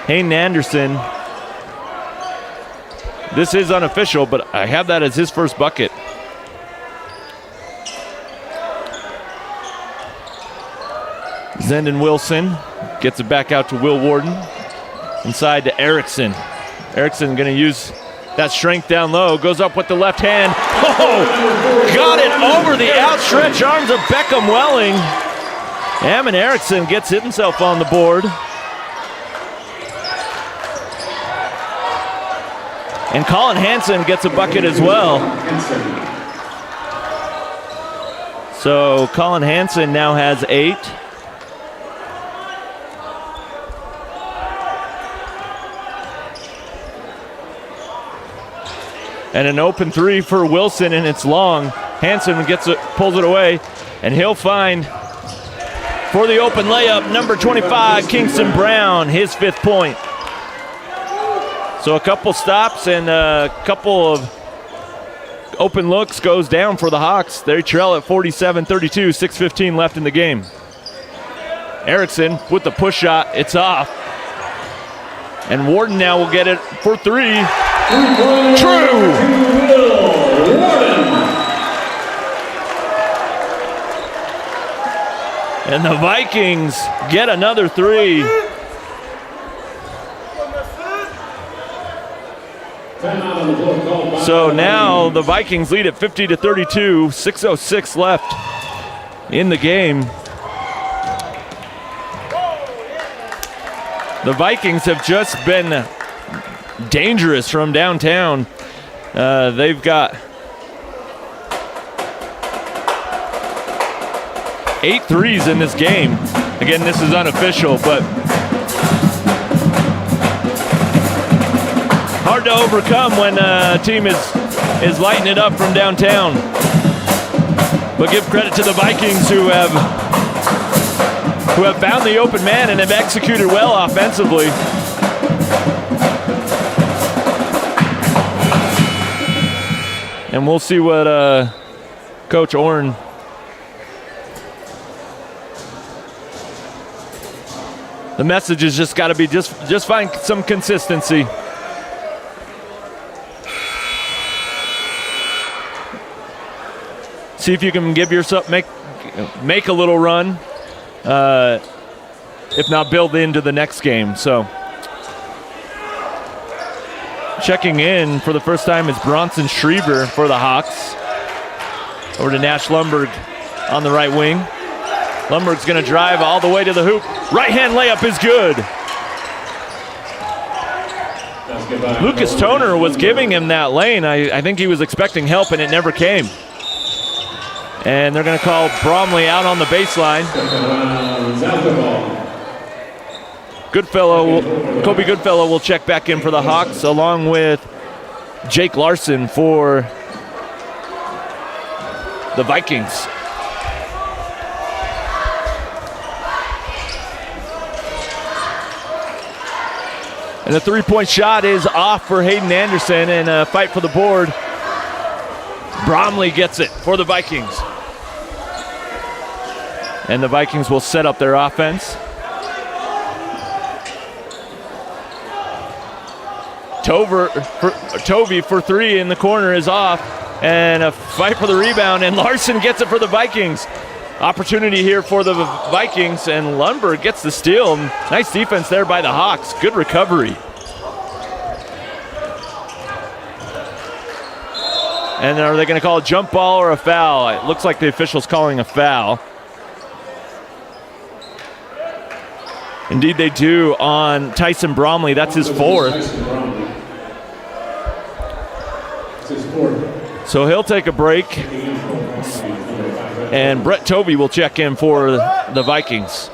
Hayden Anderson. This is unofficial, but I have that as his first bucket. Zendon Wilson gets it back out to Will Warden. Inside to Erickson. Erickson going to use that strength down low. Goes up with the left hand. Oh! Got it over the outstretched arms of Beckham Welling. Ammon Erickson gets himself on the board. And Colin Hansen gets a bucket as well. So Colin Hansen now has 8. And an open three for Wilson, and it's long. Hansen gets it, pulls it away, and he'll find for the open layup, number 25, Kingston Brown, his 5th point. So a couple stops and a couple of open looks goes down for the Hawks. They trail at 47-32, 6:15 left in the game. Erickson with the push shot, it's off. And Warden now will get it for 3. True! And the Vikings get another 3. So now the Vikings lead at 50-32, 6:06 left in the game. The Vikings have just been dangerous from downtown. They've got 8 threes in this game. Again, this is unofficial, but hard to overcome when a team is lighting it up from downtown. But give credit to the Vikings who have found the open man and have executed well offensively. And we'll see what Coach Orn the message has just got to be just find some consistency. See if you can give yourself make a little run. If not, build into the next game. So checking in for the first time is Bronson Schriever for the Hawks. Over to Nash Lundberg on the right wing. Lundberg's going to drive all the way to the hoop. Right-hand layup is good. Lucas Toner was giving him that lane. I think he was expecting help, and it never came. And they're going to call Bromley out on the baseline. Kobe Goodfellow will check back in for the Hawks, along with Jake Larson for the Vikings. And the three-point shot is off for Hayden Anderson, and a fight for the board. Bromley gets it for the Vikings. And the Vikings will set up their offense. Tovey for three in the corner is off, and a fight for the rebound, and Larson gets it for the Vikings. Opportunity here for the Vikings, and Lundberg gets the steal. Nice defense there by the Hawks. Good recovery. And are they going to call a jump ball or a foul? It looks like the official's calling a foul. Indeed they do on Tyson Bromley. That's his fourth. So he'll take a break. And Brett Tovey will check in for the Vikings.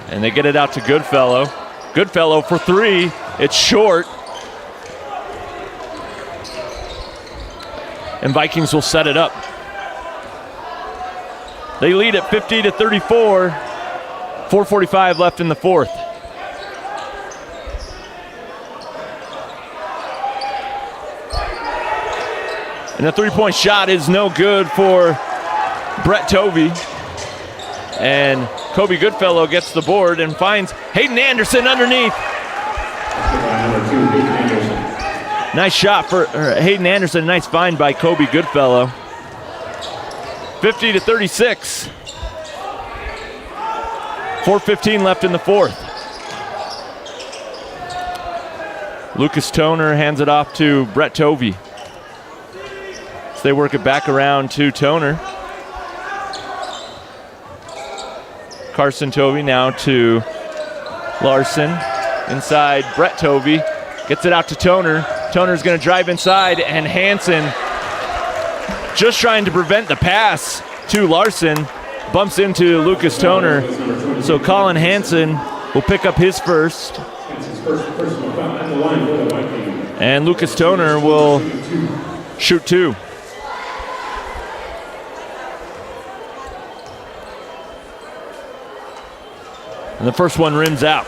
And they get it out to Goodfellow. Goodfellow for three. It's short. And Vikings will set it up. They lead at 50-34. 4:45 left in the fourth. And the three-point shot is no good for Brett Tovey. And Kobe Goodfellow gets the board and finds Hayden Anderson underneath. Nice shot for Hayden Anderson. Nice find by Kobe Goodfellow. 50-36. 4:15 left in the fourth. Lucas Toner hands it off to Brett Tovey. So they work it back around to Toner. Carson Tovey now to Larson. Inside, Brett Tovey gets it out to Toner. Toner's going to drive inside, and Hansen, just trying to prevent the pass to Larson, bumps into Lucas Toner. So Colin Hansen will pick up his first. And Lucas Toner will shoot two. And the first one rims out.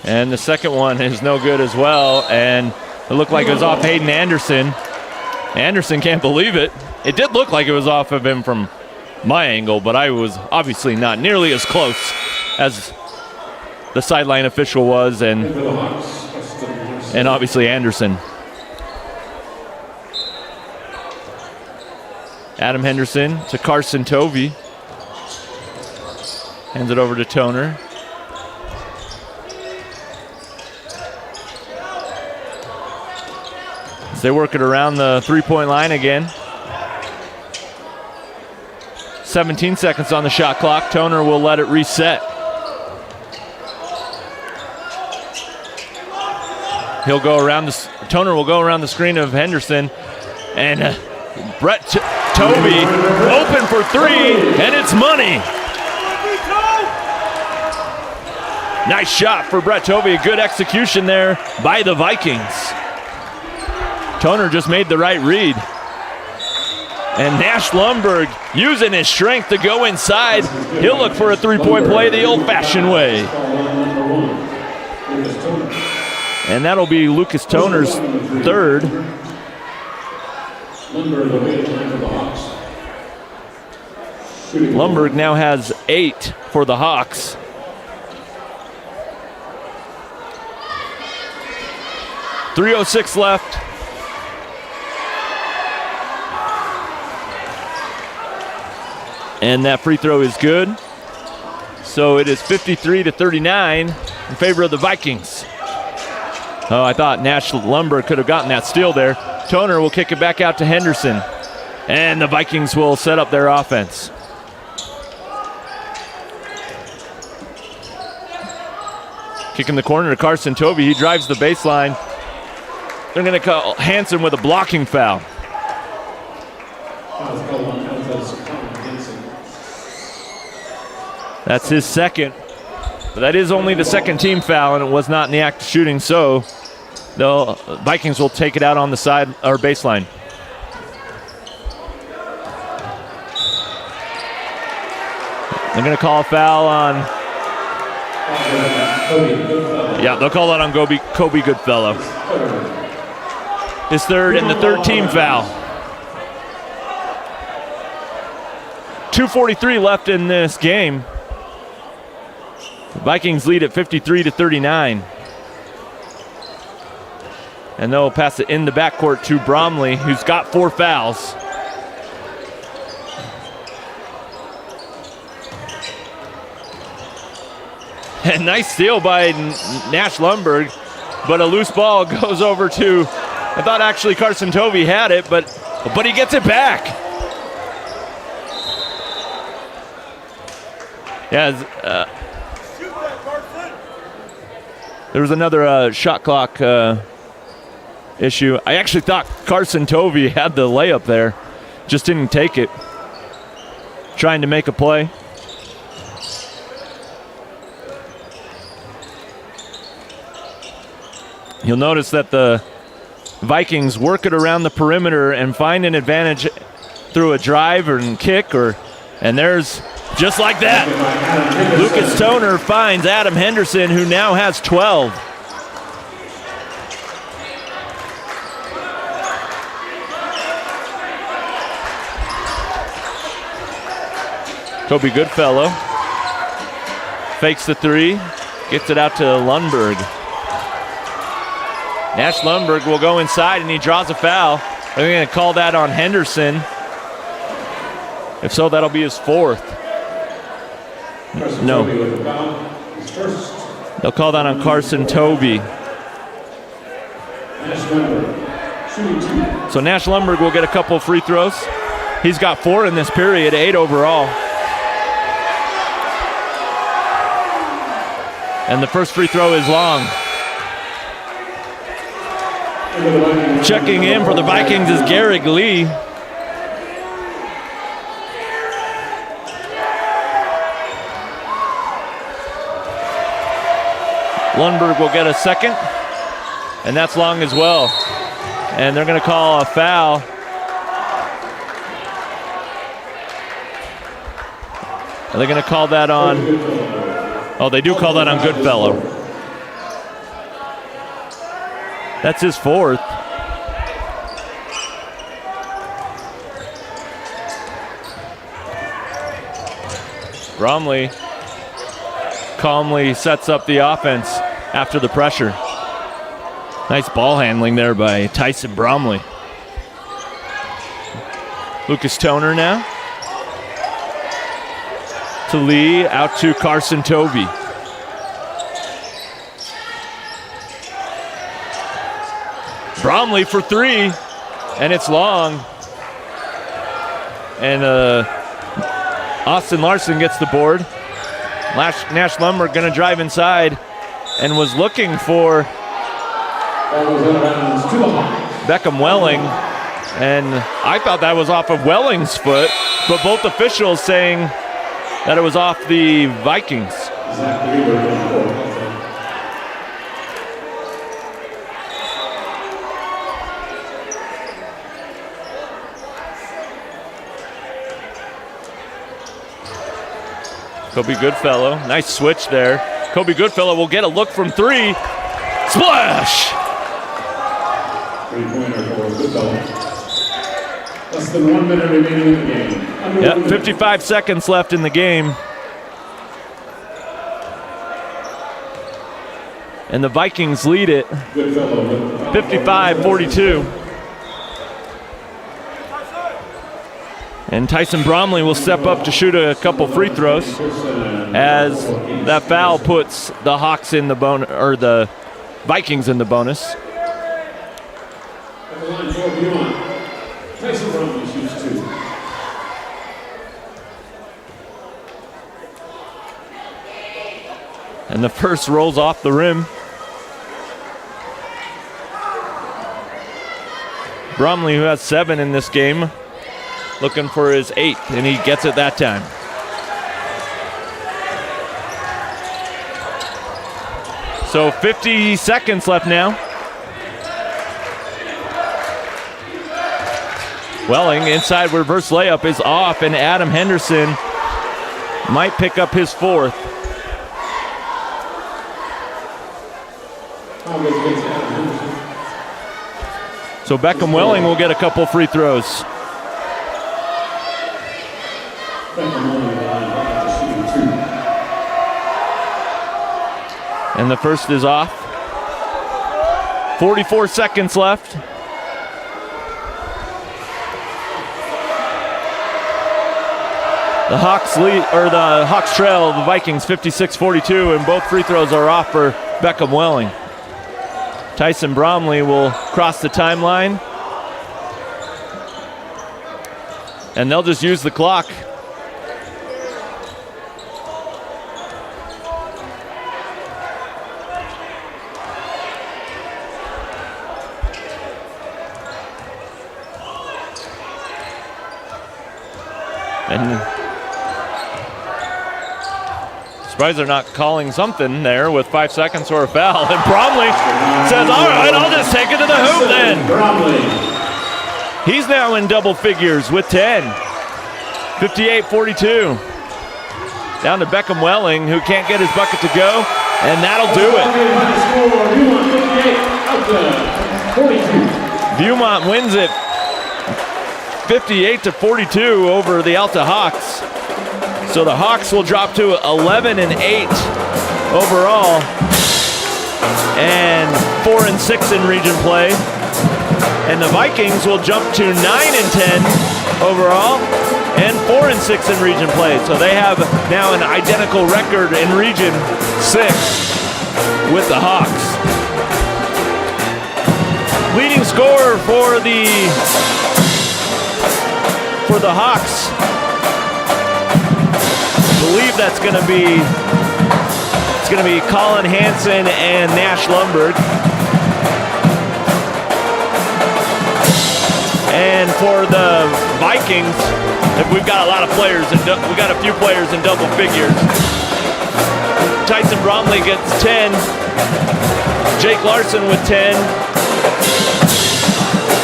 And the second one is no good as well. And it looked like it was off Hayden Anderson. Anderson can't believe it. It did look like it was off of him from my angle, but I was obviously not nearly as close as the sideline official was, and obviously Anderson. Adam Henderson to Carson Tovey. Hands it over to Toner. As they work it around the three-point line again. 17 seconds on the shot clock. Toner will let it reset. He'll go around Toner will go around the screen of Henderson, and Brett Toby open for three, and it's money. Nice shot for Brett Toby. Good execution there by the Vikings. Toner just made the right read. And Nash Lundberg using his strength to go inside. He'll look for a three-point play the old-fashioned way. And that'll be Lucas Toner's third. Lundberg now has 8 for the Hawks. .306 left. And that free throw is good. So it is 53-39 in favor of the Vikings. Oh, I thought Nash Lundberg could have gotten that steal there. Toner will kick it back out to Henderson. And the Vikings will set up their offense. Kick in the corner to Carson Tovey. He drives the baseline. They're going to call Hansen with a blocking foul. That's his second. But that is only the second team foul, and it was not in the act of shooting, so the Vikings will take it out on the side or baseline. They're going to call a foul on. Yeah, they'll call that on Kobe Goodfellow. His third and the third team foul. 2:43 left in this game. The Vikings lead at 53-39. And they'll pass it in the backcourt to Bromley, who's got 4 fouls. And nice steal by Nash Lundberg, but a loose ball goes over to, I thought actually Carson Tovey had it, but he gets it back. Yeah, there was another shot clock issue. I actually thought Carson Tovey had the layup there, just didn't take it. Trying to make a play. You'll notice that the Vikings work it around the perimeter and find an advantage through a drive and kick, and there's just like that. Lucas Toner finds Adam Henderson, who now has 12. Kobe Goodfellow fakes the three, gets it out to Lundberg. Nash Lundberg will go inside, and he draws a foul. They're going to call that on Henderson. If so, that'll be his 4th. No. They'll call that on Carson Tovey. So Nash Lundberg will get a couple of free throws. He's got 4 in this period, 8 overall. And the first free throw is long. Checking in for the Vikings is Garrick Lee. Lundberg will get a second, and that's long as well. And they're going to call a foul. Are they going to call that on? Oh, they do call that on Goodfellow. That's his 4th. Bromley calmly sets up the offense after the pressure. Nice ball handling there by Tyson Bromley. Lucas Toner now. To Lee, out to Carson Tovey. Bromley for 3, and it's long. And Austin Larson gets the board. Nash Lundberg going to drive inside and was looking for Ball goes out of bounds to the Hawks. Beckham Welling, and I thought that was off of Welling's foot, but both officials saying that it was off the Vikings. Zach Weaver in for Alta. Kobe Goodfellow, nice switch there. Kobe Goodfellow will get a look from three. Splash! 3-pointer for Goodfellow. Less than 1 minute remaining in the game. Yep, 55 seconds left in the game. And the Vikings lead it, 55-42. And Tyson Bromley will step up to shoot a couple free throws as that foul puts the Hawks in the or the Vikings in the bonus. At the line for Viewmont. Tyson Bromley shoots 2. And the first rolls off the rim. Bromley, who has 7 in this game, looking for his 8th, and he gets it that time. So 50 seconds left now. Welling, inside reverse layup is off, and Adam Henderson might pick up his 4th. So Beckham Welling will get a couple free throws. And the first is off. 44 seconds left. The Hawks lead, or the Hawks trail the Vikings 56-42, and both free throws are off for Beckham Welling. Tyson Bromley will cross the timeline, and they'll just use the clock. And surprised they're not calling something there with 5 seconds or a foul. And Bromley says, all right, I'll just take it to the hoop then. He's now in double figures with 10. 58-42. Down to Beckham Welling, who can't get his bucket to go, and that'll do it. Viewmont wins it 58-42 over the Alta Hawks. So the Hawks will drop to 11-8 overall and 4-6 in region play. And the Vikings will jump to 9-10 overall and 4-6 in region play. So they have now an identical record in region 6 with the Hawks. Leading scorer for the Hawks, I believe that's going to be Colin Hansen and Nash Lundberg. And for the Vikings, we've got a lot of players, and we got a few players in double figures. Tyson Bromley gets 10. Jake Larson with 10.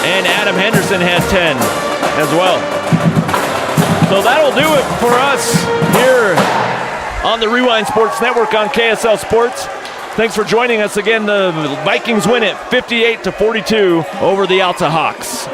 And Adam Henderson had 10 as well. So that'll do it for us here on the Rewind Sports Network on KSL Sports. Thanks for joining us again. The Vikings win it 58-42 over the Alta Hawks.